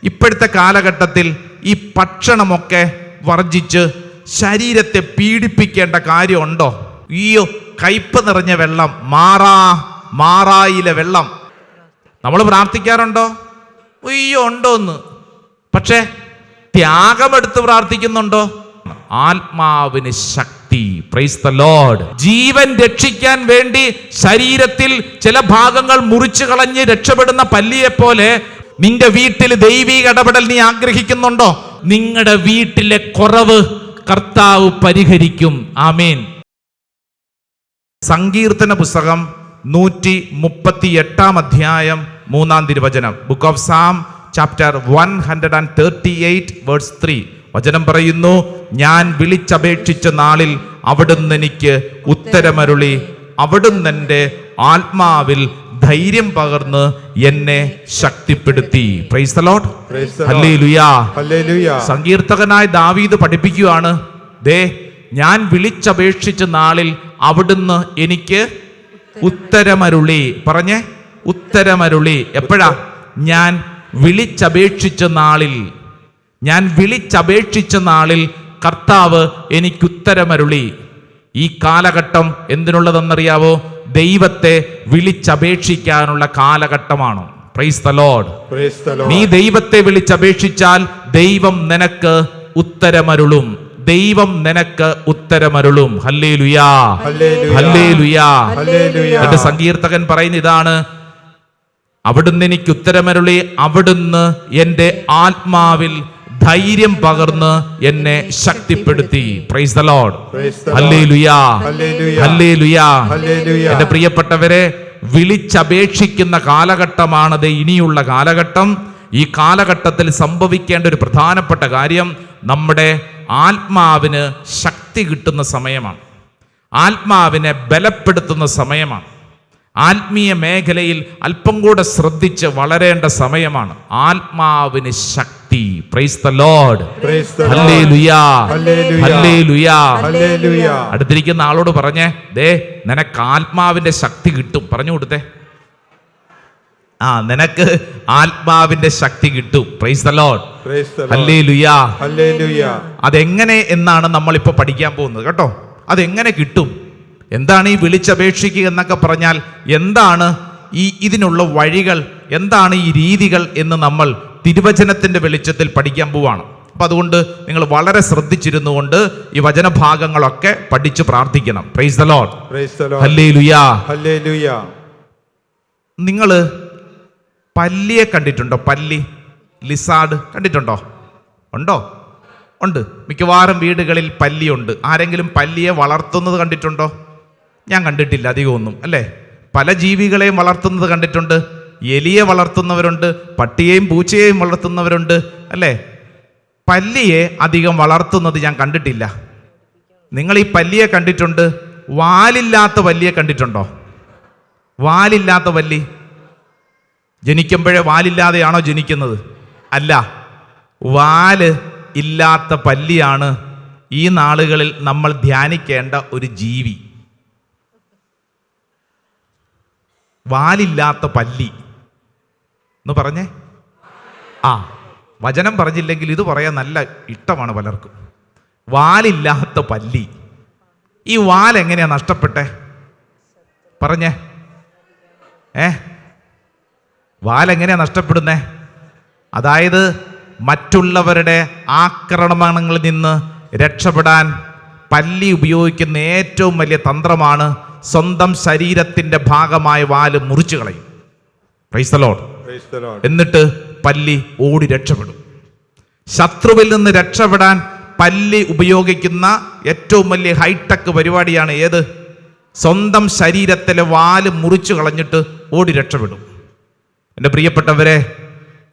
ഇപ്പോഴത്തെ കാലഘട്ടത്തിൽ ഈ ഭക്ഷണമൊക്കെ വർജിച്ച് ശരീരത്തെ പീഡിപ്പിക്കേണ്ട കാര്യമുണ്ടോ? അയ്യോ, കയ്പ് നിറഞ്ഞ വെള്ളം, മാറായിലെ വെള്ളം നമ്മൾ പ്രാർത്ഥിക്കാറുണ്ടോ? അയ്യോ, ഉണ്ടോന്ന്. പക്ഷേ ത്യാഗമെടുത്ത് പ്രാർത്ഥിക്കുന്നുണ്ടോ? ആത്മാവിന് ശക്തി. Praise the Lord. ജീവൻ രക്ഷിക്കാൻ വേണ്ടി ശരീരത്തിൽ ചില ഭാഗങ്ങൾ മുറിച്ചു കളഞ്ഞ് രക്ഷപ്പെടുന്ന പല്ലിയെ പോലെ നിന്റെ വീട്ടിൽ ദൈവിക ഇടപെടൽ നീ ആഗ്രഹിക്കുന്നുണ്ടോ? നിങ്ങളുടെ വീട്ടിലെ കുറവ് കർത്താവ് പരിഹരിക്കും. ആമേൻ. സങ്കീർത്തന പുസ്തകം 138 അധ്യായം 3 തിരുവചനം. Book of psalm chapter 138 verse 3. വചനം പറയുന്നു, ഞാൻ വിളിച്ചപേക്ഷിച്ച നാളിൽ അവിടുന്ന് എനിക്ക് ഉത്തരമരുളി, അവിടുന്ന് എൻ്റെ ആത്മാവിൽ ധൈര്യം പകർന്ന് എന്നെ ശക്തിപ്പെടുത്തി. Praise the Lord. ഹല്ലേലൂയാ. സങ്കീർത്തകനായ ദാവീദ് പഠിപ്പിക്കുകയാണ്, ദേ ഞാൻ വിളിച്ചപേക്ഷിച്ച നാളിൽ അവിടുന്ന് എനിക്ക് ഉത്തരമരുളി. പറഞ്ഞേ, ഉത്തരമരുളി. എപ്പോഴാ? ഞാൻ വിളിച്ചപേക്ഷിച്ച നാളിൽ. ഞാൻ വിളിച്ചപേക്ഷിച്ച നാളിൽ കർത്താവ് എനിക്ക് ഉത്തരമരുളി. ഈ കാലഘട്ടം എന്തിനുള്ളതെന്നറിയാവോ? ദൈവത്തെ വിളിച്ചപേക്ഷിക്കാനുള്ള കാലഘട്ടമാണ്. Price the Lord. നീ ദൈവത്തെ വിളിച്ചപേക്ഷിച്ചാൽ ദൈവം നിനക്ക് ഉത്തരമരുളും. ദൈവം നിനക്ക് ഉത്തരമരുളും. ഹല്ലേലൂയാ, ഹല്ലേലൂയാ. എന്റെ സങ്കീർത്തകൻ പറയുന്ന ഇതാണ്, അവിടുന്ന് എനിക്ക് ഉത്തരമരുളി, അവിടുന്ന് എൻ്റെ ആത്മാവിൽ ധൈര്യം പകർന്ന് എന്നെ ശക്തിപ്പെടുത്തി. Praise the Lord. Hallelujah, hallelujah. എന്റെ പ്രിയപ്പെട്ടവരെ, വിളിച്ചപേക്ഷിക്കുന്ന കാലഘട്ടമാണത് ഇനിയുള്ള കാലഘട്ടം. ഈ കാലഘട്ടത്തിൽ സംഭവിക്കേണ്ട ഒരു പ്രധാനപ്പെട്ട കാര്യം, നമ്മുടെ ആത്മാവിന് ശക്തി കിട്ടുന്ന സമയമാണ്. ആത്മാവിനെ ബലപ്പെടുത്തുന്ന സമയമാണ്. ആത്മീയ മേഖലയിൽ അല്പം കൂടെ ശ്രദ്ധിച്ച് വളരേണ്ട സമയമാണ്. ആത്മാവിന് ശക്തി. Praise the Lord. Hallelujah, hallelujah. അടുത്തിരിക്കുന്ന ആളോട് പറഞ്ഞേ, ദേ നിനക്ക് ആത്മാവിന്റെ ശക്തി കിട്ടും. പറഞ്ഞു കൊടുത്തേ, നിനക്ക് ആത്മാവിന്റെ ശക്തി കിട്ടും. Praise the Lord. Hallelujah, hallelujah. അതെങ്ങനെ എന്നാണ് നമ്മൾ ഇപ്പൊ പഠിക്കാൻ പോകുന്നത് കേട്ടോ. അതെങ്ങനെ കിട്ടും? എന്താണ് ഈ വിളിച്ചപേക്ഷിക്കുക എന്നൊക്കെ പറഞ്ഞാൽ എന്താണ് ഇതിനുള്ള വഴികൾ, എന്താണ് ഈ രീതികൾ എന്ന് നമ്മൾ തിരുവചനത്തിന്റെ വെളിച്ചത്തിൽ പഠിക്കാൻ പോവാണ്. അപ്പൊ അതുകൊണ്ട് നിങ്ങൾ വളരെ ശ്രദ്ധിച്ചിരുന്നു കൊണ്ട് ഈ വചനഭാഗങ്ങളൊക്കെ പഠിച്ച് പ്രാർത്ഥിക്കണം. Praise the Lord. Hallelujah, hallelujah. നിങ്ങൾ പല്ലിയെ കണ്ടിട്ടുണ്ടോ? പല്ലി, ലിസാർഡ് കണ്ടിട്ടുണ്ടോ? ഉണ്ടോ? ഉണ്ട്. മിക്കവാറും വീടുകളിൽ പല്ലിയുണ്ട്. ആരെങ്കിലും പല്ലിയെ വളർത്തുന്നത് കണ്ടിട്ടുണ്ടോ? ഞാൻ കണ്ടിട്ടില്ല അധികമൊന്നും, അല്ലേ? പല ജീവികളെയും വളർത്തുന്നത് കണ്ടിട്ടുണ്ട്. എലിയെ വളർത്തുന്നവരുണ്ട്, പട്ടിയെയും പൂച്ചയെയും വളർത്തുന്നവരുണ്ട്, അല്ലേ? പല്ലിയെ അധികം വളർത്തുന്നത് ഞാൻ കണ്ടിട്ടില്ല. നിങ്ങൾ ഈ പല്ലിയെ കണ്ടിട്ടുണ്ട്? വാലില്ലാത്ത പല്ലിയെ കണ്ടിട്ടുണ്ടോ? വാലില്ലാത്ത പല്ലി ജനിക്കുമ്പോഴേ വാലില്ലാതെയാണോ ജനിക്കുന്നത്? അല്ല, വാല് ഇല്ലാത്ത പല്ലിയാണ് ഈ നാളുകളിൽ നമ്മൾ ധ്യാനിക്കേണ്ട ഒരു ജീവി. വാലില്ലാത്ത പല്ലി എന്ന് പറഞ്ഞേ. വചനം പറഞ്ഞില്ലെങ്കിൽ ഇത് പറയാൻ നല്ല ഇഷ്ടമാണ് പലർക്കും. വാലില്ലാത്ത പല്ലി. ഈ വാലെങ്ങനെയാ നഷ്ടപ്പെട്ടെ? പറഞ്ഞേ. വാലെങ്ങനെയാ നഷ്ടപ്പെടുന്നേ? അതായത് മറ്റുള്ളവരുടെ ആക്രമണങ്ങളിൽ നിന്ന് രക്ഷപ്പെടാൻ പല്ലി ഉപയോഗിക്കുന്ന ഏറ്റവും വലിയ തന്ത്രമാണ് സ്വന്തം ശരീരത്തിന്റെ ഭാഗമായ വാല് മുറിച്ചു കളയും. Price the Lord. എന്നിട്ട് പല്ലി ഓടി രക്ഷപ്പെടും. ശത്രുവിൽ നിന്ന് രക്ഷപ്പെടാൻ പല്ലി ഉപയോഗിക്കുന്ന ഏറ്റവും വലിയ ഹൈടെക് പരിപാടിയാണ് ഏത്? സ്വന്തം ശരീരത്തിലെ വാല് മുറിച്ചു കളഞ്ഞിട്ട് ഓടി രക്ഷപ്പെടും. എൻ്റെ പ്രിയപ്പെട്ടവരെ,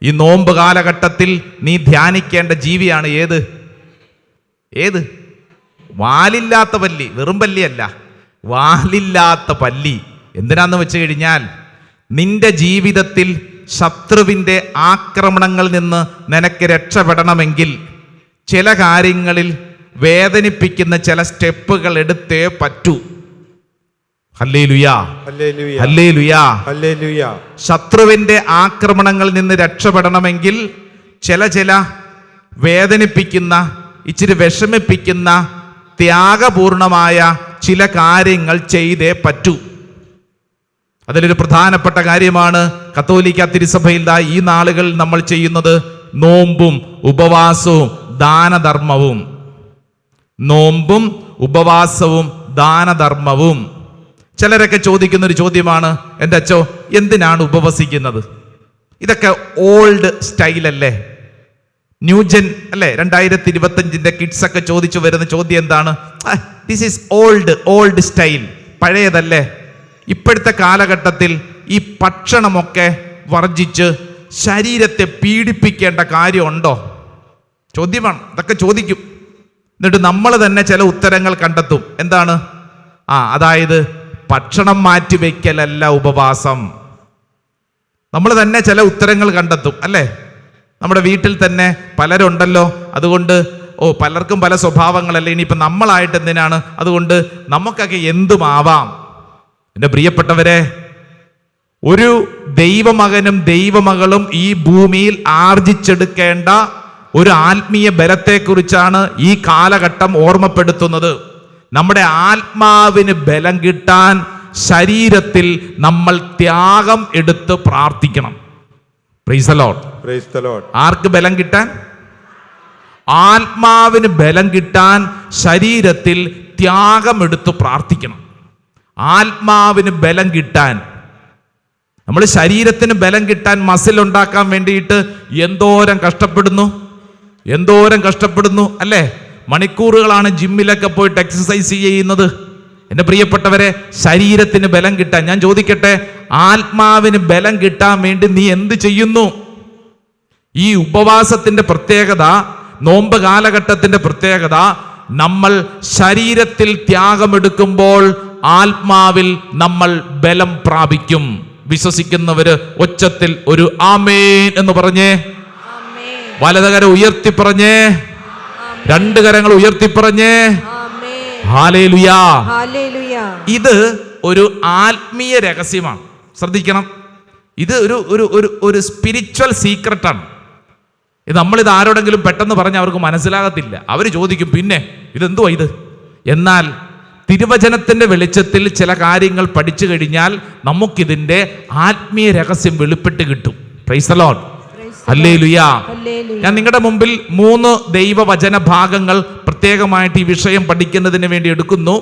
ഈ നോമ്പ് കാലഘട്ടത്തിൽ നീ ധ്യാനിക്കേണ്ട ജീവിയാണ് ഏത്? വാലില്ലാത്ത പല്ലി. വെറും പല്ലിയല്ല, വാലില്ലാത്ത പല്ലി. എന്തിനാന്ന് വെച്ച് കഴിഞ്ഞാൽ, നിന്റെ ജീവിതത്തിൽ ശത്രുവിൻ്റെ ആക്രമണങ്ങളിൽ നിന്ന് നിനക്ക് രക്ഷപ്പെടണമെങ്കിൽ ചില കാര്യങ്ങളിൽ വേദനിപ്പിക്കുന്ന ചില സ്റ്റെപ്പുകൾ എടുത്തേ പറ്റൂ. ഹല്ലേലൂയാ, ഹല്ലേലൂയാ, ഹല്ലേലൂയാ. ശത്രുവിന്റെ ആക്രമണങ്ങളിൽ നിന്ന് രക്ഷപ്പെടണമെങ്കിൽ ചില വേദനിപ്പിക്കുന്ന, ഇച്ചിരി വിഷമിപ്പിക്കുന്ന, ത്യാഗപൂർണമായ ചില കാര്യങ്ങൾ ചെയ്തേ പറ്റൂ. അതിലൊരു പ്രധാനപ്പെട്ട കാര്യമാണ് കത്തോലിക്ക തിരുസഭയിൽ ഈ നാളുകൾ നമ്മൾ ചെയ്യുന്നത് നോമ്പും ഉപവാസവും ദാനധർമ്മവും. നോമ്പും ഉപവാസവും ദാനധർമ്മവും. ചിലരൊക്കെ ചോദിക്കുന്ന ഒരു ചോദ്യമാണ്, എൻ്റെ അച്ചോ എന്തിനാണ് ഉപവസിക്കുന്നത്? ഇതൊക്കെ ഓൾഡ് സ്റ്റൈലല്ലേ, ന്യൂജൻ അല്ലേ? 2025 കിഡ്സ് ഒക്കെ ചോദിച്ചു വരുന്ന ചോദ്യം എന്താണ്? ദിസ് ഈസ് ഓൾഡ് സ്റ്റൈൽ, പഴയതല്ലേ? ഇപ്പോഴത്തെ കാലഘട്ടത്തിൽ ഈ ഭക്ഷണമൊക്കെ വർജിച്ച് ശരീരത്തെ പീഡിപ്പിക്കേണ്ട കാര്യമുണ്ടോ? ചോദ്യമാണ്. ഇതൊക്കെ ചോദിക്കും. എന്നിട്ട് നമ്മൾ തന്നെ ചില ഉത്തരങ്ങൾ കണ്ടെത്തും. എന്താണ്? അതായത് ഭക്ഷണം മാറ്റിവെക്കലല്ല ഉപവാസം. നമ്മൾ തന്നെ ചില ഉത്തരങ്ങൾ കണ്ടെത്തും അല്ലേ? നമ്മുടെ വീട്ടിൽ തന്നെ പലരുണ്ടല്ലോ, അതുകൊണ്ട് പലർക്കും പല സ്വഭാവങ്ങളല്ലേ, ഇനിയിപ്പോൾ നമ്മളായിട്ട് എന്തിനാണ്, അതുകൊണ്ട് നമുക്കൊക്കെ എന്തുമാവാം. എൻ്റെ പ്രിയപ്പെട്ടവരെ, ഒരു ദൈവമകനും ദൈവമകളും ഈ ഭൂമിയിൽ ആർജിച്ചെടുക്കേണ്ട ഒരു ആത്മീയ ബലത്തെക്കുറിച്ചാണ് ഈ കാലഘട്ടം ഓർമ്മപ്പെടുത്തുന്നത്. നമ്മുടെ ആത്മാവിന് ബലം കിട്ടാൻ ശരീരത്തിൽ നമ്മൾ ത്യാഗം എടുത്ത് പ്രാർത്ഥിക്കണം. Praise the Lord. Praise the Lord. ആർക്ക് ബലം കിട്ടാൻ? ആത്മാവിന് ബലം കിട്ടാൻ ശരീരത്തിൽ ത്യാഗം എടുത്ത് പ്രാർത്ഥിക്കണം. ആത്മാവിന് ബലം കിട്ടാൻ, നമ്മൾ ശരീരത്തിന് ബലം കിട്ടാൻ മസിൽ ഉണ്ടാക്കാൻ വേണ്ടിയിട്ട് എന്തോരം കഷ്ടപ്പെടുന്നു അല്ലേ? മണിക്കൂറുകളാണ് ജിമ്മിലൊക്കെ പോയിട്ട് എക്സസൈസ് ചെയ്യുന്നത്. എൻ്റെ പ്രിയപ്പെട്ടവരെ, ശരീരത്തിന് ബലം കിട്ടാൻ, ഞാൻ ചോദിക്കട്ടെ, ആത്മാവിന് ബലം കിട്ടാൻ വേണ്ടി നീ എന്ത് ചെയ്യുന്നു? ഈ ഉപവാസത്തിന്റെ പ്രത്യേകത, നോമ്പ് കാലഘട്ടത്തിന്റെ പ്രത്യേകത, നമ്മൾ ശരീരത്തിൽ ത്യാഗമെടുക്കുമ്പോൾ ആത്മാവിൽ നമ്മൾ ബലം പ്രാപിക്കും. വിശ്വസിക്കുന്നവര് ഒച്ചത്തിൽ ഒരു ആമേൻ എന്ന് പറഞ്ഞേ, വലതുകരം ഉയർത്തി പറഞ്ഞേ, രണ്ട് കരങ്ങൾ ഉയർത്തി പറഞ്ഞേ, ഹല്ലേലൂയാ. ഇത് ഒരു ആത്മീയ രഹസ്യമാണ്, ശ്രദ്ധിക്കണം. ഇത് ഒരു സ്പിരിച്വൽ സീക്രട്ടാണ്. ഇത് നമ്മളിത് ആരോടെങ്കിലും പെട്ടെന്ന് പറഞ്ഞാൽ അവർക്ക് മനസ്സിലാകത്തില്ല. അവർ ചോദിക്കും, പിന്നെ ഇതെന്തുവാ ഇത്? എന്നാൽ തിരുവചനത്തിന്റെ വെളിച്ചത്തിൽ ചില കാര്യങ്ങൾ പഠിച്ചു കഴിഞ്ഞാൽ നമുക്കിതിന്റെ ആത്മീയ രഹസ്യം വെളിപ്പെട്ട് കിട്ടും. Praise the Lord. ഹല്ലേലൂയാ. ഞാൻ നിങ്ങളുടെ മുമ്പിൽ 3 ദൈവവചന ഭാഗങ്ങൾ പ്രത്യേകമായിട്ട് ഈ വിഷയം പഠിക്കുന്നതിന് വേണ്ടി എടുക്കുന്നു.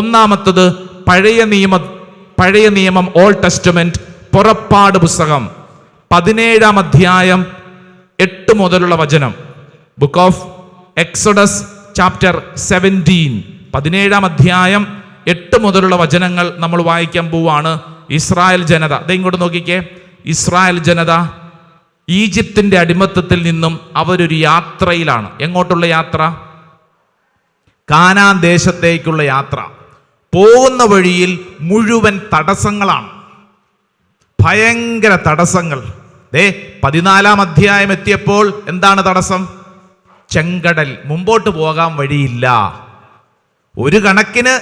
ഒന്നാമത്തത് പഴയ നിയമം ഓൾഡ് ടെസ്റ്റമെന്റ്, പുറപ്പാട് പുസ്തകം 17-ാം അധ്യായം 8 മുതലുള്ള വചനം. ബുക്ക് ഓഫ് എക്സോഡസ് ചാപ്റ്റർ 17, 17-ാം അധ്യായം 8 മുതലുള്ള വചനങ്ങൾ നമ്മൾ വായിക്കാൻ പോവാണ്. ഇസ്രായേൽ ജനത, ഇങ്ങോട്ട് നോക്കിക്കേ. ഇസ്രായേൽ ജനത ഈജിപ്തിന്റെ അടിമത്തത്തിൽ നിന്നും അവരൊരു യാത്രയിലാണ്. എങ്ങോട്ടുള്ള യാത്ര? കാനാൻ ദേശത്തേക്കുള്ള യാത്ര. പോകുന്ന വഴിയിൽ മുഴുവൻ തടസ്സങ്ങളാണ്, ഭയങ്കര തടസ്സങ്ങൾ. 14-ാം അധ്യായം എത്തിയപ്പോൾ എന്താണ് തടസ്സം? ചെങ്കടൽ, മുമ്പോട്ട് പോകാൻ വഴിയില്ല. ഒരു കണക്കിന്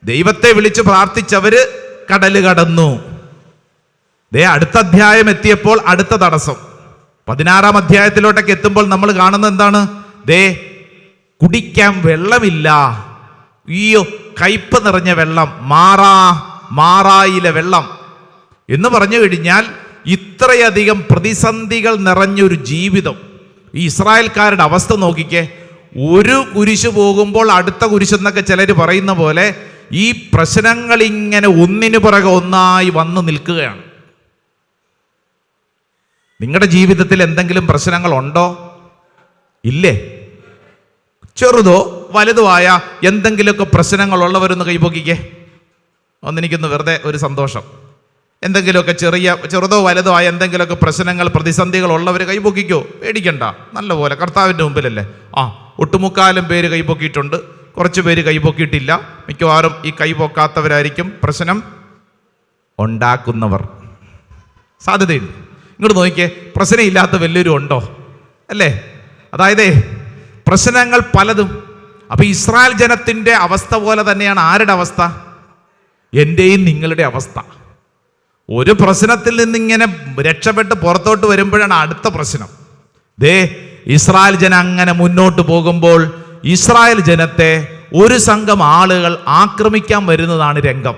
ദൈവത്തെ വിളിച്ച് പ്രാർത്ഥിച്ചവര് കടല് കടന്നു. അടുത്ത അധ്യായം എത്തിയപ്പോൾ അടുത്ത തടസ്സം. 16-ാം അധ്യായത്തിലോട്ടൊക്കെ എത്തുമ്പോൾ നമ്മൾ കാണുന്നത് എന്താണ്? കുടിക്കാൻ വെള്ളമില്ല. അയ്യോ, കയ്പ് നിറഞ്ഞ വെള്ളം, മാറായിലെ വെള്ളം എന്ന് പറഞ്ഞു കഴിഞ്ഞാൽ ഇത്രയധികം പ്രതിസന്ധികൾ നിറഞ്ഞൊരു ജീവിതം. ഈ ഇസ്രായേൽക്കാരുടെ അവസ്ഥ നോക്കിക്കേ. ഒരു കുരിശ് പോകുമ്പോൾ അടുത്ത കുരിശെന്നൊക്കെ ചിലർ പറയുന്ന പോലെ ഈ പ്രശ്നങ്ങൾ ഇങ്ങനെ ഒന്നിനു പുറകെ ഒന്നായി വന്നു നിൽക്കുകയാണ്. നിങ്ങളുടെ ജീവിതത്തിൽ എന്തെങ്കിലും പ്രശ്നങ്ങൾ ഉണ്ടോ? ഇല്ലേ? ചെറുതോ വലുതോ ആയ എന്തെങ്കിലുമൊക്കെ പ്രശ്നങ്ങളുള്ളവരൊന്ന് കൈപൊക്കിക്കേ. ഒന്നെനിക്കൊന്ന് വെറുതെ ഒരു സന്തോഷം. എന്തെങ്കിലുമൊക്കെ ചെറുതോ വലുതോ ആയ എന്തെങ്കിലുമൊക്കെ പ്രശ്നങ്ങൾ, പ്രതിസന്ധികൾ ഉള്ളവർ കൈപൊക്കിക്കോ. പേടിക്കണ്ട, നല്ലപോലെ കർത്താവിൻ്റെ മുമ്പിലല്ലേ. ഒട്ടുമുക്കാലും പേര് കൈപൊക്കിയിട്ടുണ്ട്, കുറച്ച് പേര് കൈപൊക്കിയിട്ടില്ല. മിക്കവാറും ഈ കൈപൊക്കാത്തവരായിരിക്കും പ്രശ്നം ഉണ്ടാക്കുന്നവർ. സാധ്യതയുണ്ട്. ഇങ്ങോട്ട് നോക്കിയേ, പ്രശ്നമില്ലാത്ത വലിയൊരു ഉണ്ടോ? അല്ലേ? അതായത് പ്രശ്നങ്ങൾ പലതും. അപ്പൊ ഇസ്രായേൽ ജനത്തിന്റെ അവസ്ഥ പോലെ തന്നെയാണ് ആരുടെ അവസ്ഥ? എൻ്റെയും നിങ്ങളുടെ അവസ്ഥ. ഒരു പ്രശ്നത്തിൽ നിന്നിങ്ങനെ രക്ഷപ്പെട്ട് പുറത്തോട്ട് വരുമ്പോഴാണ് അടുത്ത പ്രശ്നം. ദേ ഇസ്രായേൽ ജനം അങ്ങനെ മുന്നോട്ട് പോകുമ്പോൾ ഇസ്രായേൽ ജനത്തെ ഒരു സംഘം ആളുകൾ ആക്രമിക്കാൻ വരുന്നതാണ് രംഗം.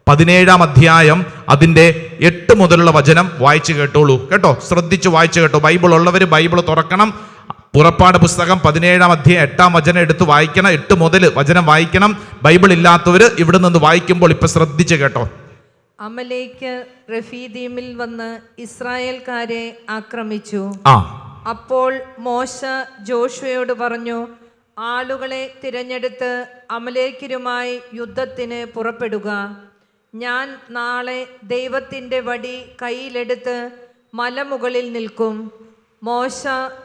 17-ാം അധ്യായം അതിൻ്റെ 8 മുതലുള്ള വചനം വായിച്ചു കേട്ടോളൂ കേട്ടോ, ശ്രദ്ധിച്ച് വായിച്ചു കേട്ടോ. ബൈബിൾ ഉള്ളവർ ബൈബിൾ തുറക്കണം. പുറപ്പാട് പുസ്തകം 17-ാം അധ്യായം 8-ാം വചനം എടുത്ത് വായിക്കണം. 8 മുതൽ വചനം വായിക്കണം. ബൈബിൾ ഇല്ലാത്തവർ ഇവിടെ നിന്ന് വായിക്കുമ്പോൾ ഇപ്പൊ ശ്രദ്ധിച്ച് കേട്ടോ. അമലേക്ക് റഫീദീമിൽ വന്ന് ഇസ്രായേൽക്കാരെ ആക്രമിച്ചു. അപ്പോൾ മോശ ജോഷുവയോട് പറഞ്ഞു, ആളുകളെ തിരഞ്ഞെടുത്ത് അമലേക്കരുമായി യുദ്ധത്തിന് പുറപ്പെടുക. ഞാൻ നാളെ ദൈവത്തിൻ്റെ വടി കയ്യിലെടുത്ത് മലമുകളിൽ നിൽക്കും. മോശ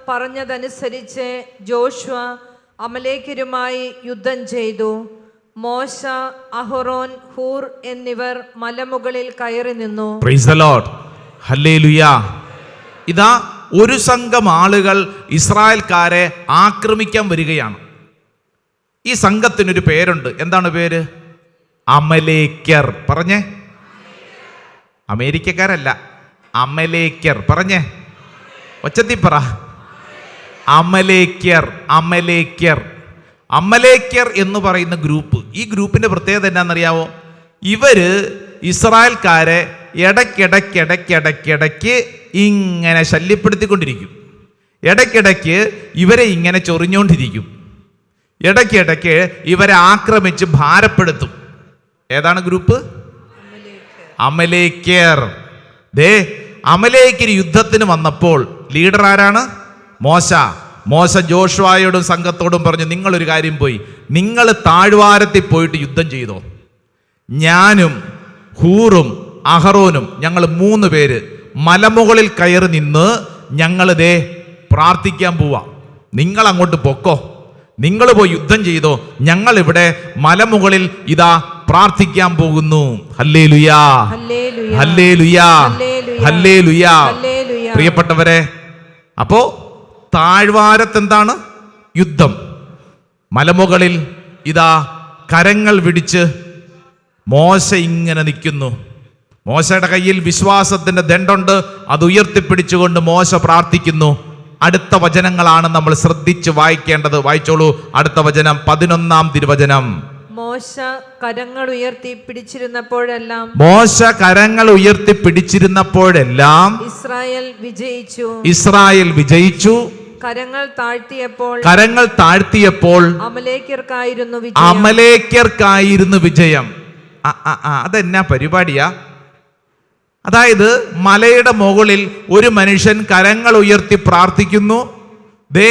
പറഞ്ഞതനുസരിച്ച് ജോഷുവ അമലേക്കരുമായി യുദ്ധം ചെയ്തു. മോശ, അഹറോൻ, ഹൂർ എന്നിവർ മലമുകളിൽ കയറി നിന്നു. Price the Lord. ഹല്ലേലൂയ. ഇതാ ഒരു സംഘം ആളുകൾ ഇസ്രായേൽക്കാരെ ആക്രമിക്കാൻ വരികയാണ്. ഈ സംഘത്തിനൊരു പേരുണ്ട്. എന്താണ് പേര്? അമലേക്യർ. പറഞ്ഞേ, അമേരിക്കക്കാരല്ല, അമലേക്യർ. പറഞ്ഞേ, ഒച്ചത്തി പറ. അമലേക്യർ. അമലേക്യർ. അമലേക്യർ എന്ന് പറയുന്ന ഗ്രൂപ്പ്, ഈ ഗ്രൂപ്പിന്റെ പ്രത്യേകത എന്താണെന്നറിയാവോ? ഇവര് ഇസ്രായേൽക്കാരെ ഇടയ്ക്കിടയ്ക്ക് ഇങ്ങനെ ശല്യപ്പെടുത്തിക്കൊണ്ടിരിക്കും. ഇടയ്ക്കിടയ്ക്ക് ഇവരെ ഇങ്ങനെ ചൊറിഞ്ഞുകൊണ്ടിരിക്കും. ഇടയ്ക്കിടയ്ക്ക് ഇവരെ ആക്രമിച്ച് ഭാരപ്പെടുത്തും. ഏതാണ് ഗ്രൂപ്പ്? അമലേക്യർ. ദേ അമലേക്യർ യുദ്ധത്തിന് വന്നപ്പോൾ ലീഡർ ആരാണ്? മോശ. മോശ ജോഷുവയോടും സംഘത്തോടും പറഞ്ഞു, നിങ്ങളൊരു കാര്യം പോയി, നിങ്ങൾ താഴ്വാരത്തിൽ പോയിട്ട് യുദ്ധം ചെയ്തോ. ഞാനും ഹൂറും അഹറോനും ഞങ്ങൾ 3 പേര് മലമുകളിൽ കയറി നിന്ന് ഞങ്ങൾ ദേ പ്രാർത്ഥിക്കാൻ പോവാ. നിങ്ങൾ അങ്ങോട്ട് പൊക്കോ, നിങ്ങൾ പോയി യുദ്ധം ചെയ്തോ. ഞങ്ങൾ ഇവിടെ മലമുകളിൽ ഇതാ പ്രാർത്ഥിക്കാൻ പോകുന്നു. ഹല്ലേലൂയാ, ഹല്ലേലൂയാ, ഹല്ലേലൂയാ. പ്രിയപ്പെട്ടവരെ, അപ്പോ താഴ്വാരത്ത് എന്താണ്? യുദ്ധം. മലമുകളിൽ ഇതാ കരങ്ങൾ വിടിച്ച് മോശ ഇങ്ങനെ നിൽക്കുന്നു. മോശയുടെ കയ്യിൽ വിശ്വാസത്തിന്റെ ദണ്ഡുണ്ട്. അത് ഉയർത്തിപ്പിടിച്ചുകൊണ്ട് മോശ പ്രാർത്ഥിക്കുന്നു. അടുത്ത വചനങ്ങളാണ് നമ്മൾ ശ്രദ്ധിച്ച് വായിക്കേണ്ടത്. വായിച്ചോളൂ. അടുത്ത വചനം 11-ാം തിരുവചനം. മോശ കരങ്ങൾ ഉയർത്തി പിടിച്ചിരുന്നപ്പോഴെല്ലാം ഇസ്രായേൽ വിജയിച്ചു. ഇസ്രായേൽ വിജയിച്ചു. കരങ്ങൾ താഴ്ത്തിയപ്പോൾ അമലേക്യർക്കായിരുന്നു വിജയം. അതെന്നാ പരിപാടിയാ? അതായത് മലയുടെ മുകളിൽ ഒരു മനുഷ്യൻ കരങ്ങൾ ഉയർത്തി പ്രാർത്ഥിക്കുന്നു. ദേ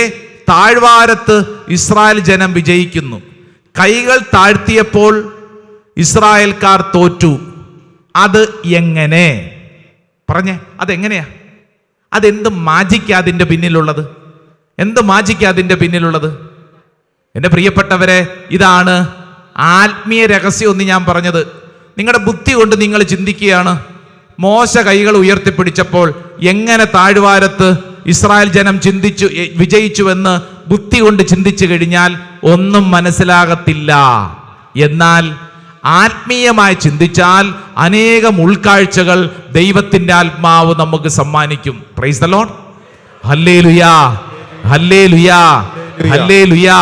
താഴ്വാരത്ത് ഇസ്രായേൽ ജനം വിജയിക്കുന്നു. കൈകൾ താഴ്ത്തിയപ്പോൾ ഇസ്രായേൽക്കാർ തോറ്റു. അത് എങ്ങനെ? പറഞ്ഞേ, അതെങ്ങനെയാ? അതെന്ത് മാജിക്കാ അതിൻ്റെ പിന്നിലുള്ളത്? എന്ത് മാജിക്കാ അതിൻ്റെ പിന്നിലുള്ളത്? എൻ്റെ പ്രിയപ്പെട്ടവരെ, ഇതാണ് ആത്മീയ രഹസ്യം എന്ന് ഞാൻ പറഞ്ഞത്. നിങ്ങളുടെ ബുദ്ധി കൊണ്ട് നിങ്ങൾ ചിന്തിക്കുകയാണ്. മോശ കൈകൾ ഉയർത്തിപ്പിടിച്ചപ്പോൾ എങ്ങനെ താഴ്വാരത്ത് ഇസ്രായേൽ ജനം വിജയിച്ചുവെന്ന് ബുദ്ധി കൊണ്ട് ചിന്തിച്ചു കഴിഞ്ഞാൽ ഒന്നും മനസ്സിലാകത്തില്ല. എന്നാൽ ആത്മീയമായി ചിന്തിച്ചാൽ അനേകം ഉൾക്കാഴ്ചകൾ ദൈവത്തിന്റെ ആത്മാവ് നമുക്ക് സമ്മാനിക്കും. Praise the Lord. Hallelujah, hallelujah, hallelujah.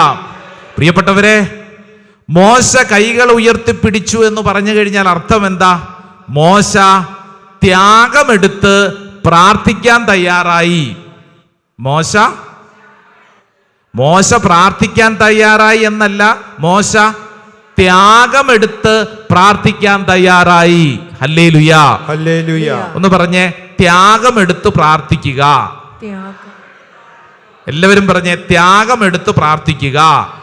പ്രിയപ്പെട്ടവരെ, മോശ കൈകൾ ഉയർത്തിപ്പിടിച്ചു എന്ന് പറഞ്ഞു കഴിഞ്ഞാൽ അർത്ഥം എന്താ? മോശ ത്യാഗമെടുത്ത് പ്രാർത്ഥിക്കാൻ തയ്യാറായി. മോശ പ്രാർത്ഥിക്കാൻ തയ്യാറായി എന്നല്ല, മോശ ത്യാഗമെടുത്ത് പ്രാർത്ഥിക്കാൻ തയ്യാറായി. ഹല്ലേലൂയാ, ഹല്ലേലൂയാ. ഒന്ന് പറഞ്ഞേ, ത്യാഗമെടുത്ത് പ്രാർത്ഥിക്കുക. എല്ലാവരും പറഞ്ഞേ, ത്യാഗമെടുത്ത് പ്രാർത്ഥിക്കുക.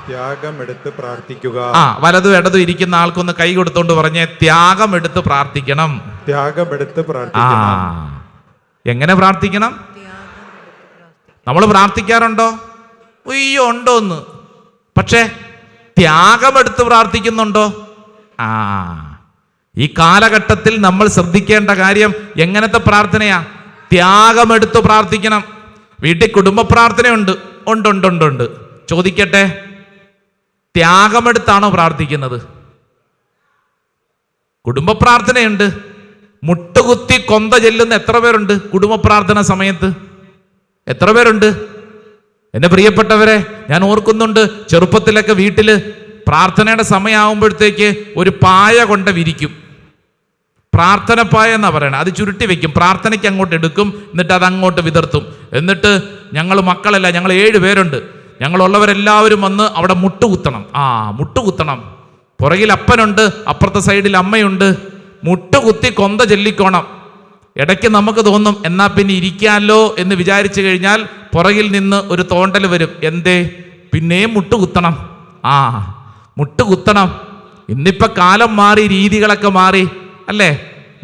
ത്യാഗമെടുത്ത് പ്രാർത്ഥിക്കുക. വലതും ഇടതും ഇരിക്കുന്ന ആൾക്കൊന്ന് കൈ കൊടുത്തോണ്ട് പറഞ്ഞേ, ത്യാഗമെടുത്ത് പ്രാർത്ഥിക്കണം. ത്യാഗമെടുത്ത് പ്രാർത്ഥിക്കണം. എങ്ങനെ പ്രാർത്ഥിക്കണം? നമ്മൾ പ്രാർത്ഥിക്കാറുണ്ടോ? അയ്യോ, ഉണ്ടോന്ന്. പക്ഷേ ത്യാഗമെടുത്ത് പ്രാർത്ഥിക്കുന്നുണ്ടോ? ഈ കാലഘട്ടത്തിൽ നമ്മൾ ശ്രദ്ധിക്കേണ്ട കാര്യം എങ്ങനത്തെ പ്രാർത്ഥനയാ? ത്യാഗമെടുത്ത് പ്രാർത്ഥിക്കണം. വീട്ടിൽ കുടുംബ പ്രാർത്ഥനയുണ്ട്. ഉണ്ട്. ചോദിക്കട്ടെ, ത്യാഗമെടുത്താണോ പ്രാർത്ഥിക്കുന്നത്? കുടുംബ പ്രാർത്ഥനയുണ്ട്. മുട്ടുകുത്തി കൊന്ത ചെല്ലുന്ന എത്ര പേരുണ്ട് കുടുംബ പ്രാർത്ഥന സമയത്ത്? എത്ര പേരുണ്ട്? എൻ്റെ പ്രിയപ്പെട്ടവരെ, ഞാൻ ഓർക്കുന്നുണ്ട് ചെറുപ്പത്തിലൊക്കെ വീട്ടില് പ്രാർത്ഥനയുടെ സമയമാകുമ്പോഴത്തേക്ക് ഒരു പായ കൊണ്ട് വിരിക്കും. പ്രാർത്ഥന പായ എന്നാ പറയണത്. അത് ചുരുട്ടി വെക്കും, പ്രാർത്ഥനയ്ക്ക് അങ്ങോട്ട് എടുക്കും, എന്നിട്ട് അത് അങ്ങോട്ട് വിതർത്തും. എന്നിട്ട് ഞങ്ങൾ മക്കളല്ല, ഞങ്ങൾ 7 പേരുണ്ട്, ഞങ്ങളുള്ളവരെല്ലാവരും വന്ന് അവിടെ മുട്ടുകുത്തണം. മുട്ടുകുത്തണം. പുറകിൽ അപ്പനുണ്ട്, അപ്പുറത്തെ സൈഡിൽ അമ്മയുണ്ട്. മുട്ടുകുത്തി കൊന്ത ചൊല്ലിക്കോണം. ഇടയ്ക്ക് നമുക്ക് തോന്നും എന്നാ പിന്നെ ഇരിക്കാമല്ലോ എന്ന് വിചാരിച്ചു കഴിഞ്ഞാൽ പുറകിൽ നിന്ന് ഒരു തോണ്ടൽ വരും. എന്തേ? പിന്നെയും മുട്ടുകുത്തണം. മുട്ടുകുത്തണം. ഇന്നിപ്പോ കാലം മാറി, രീതികളൊക്കെ മാറി അല്ലേ?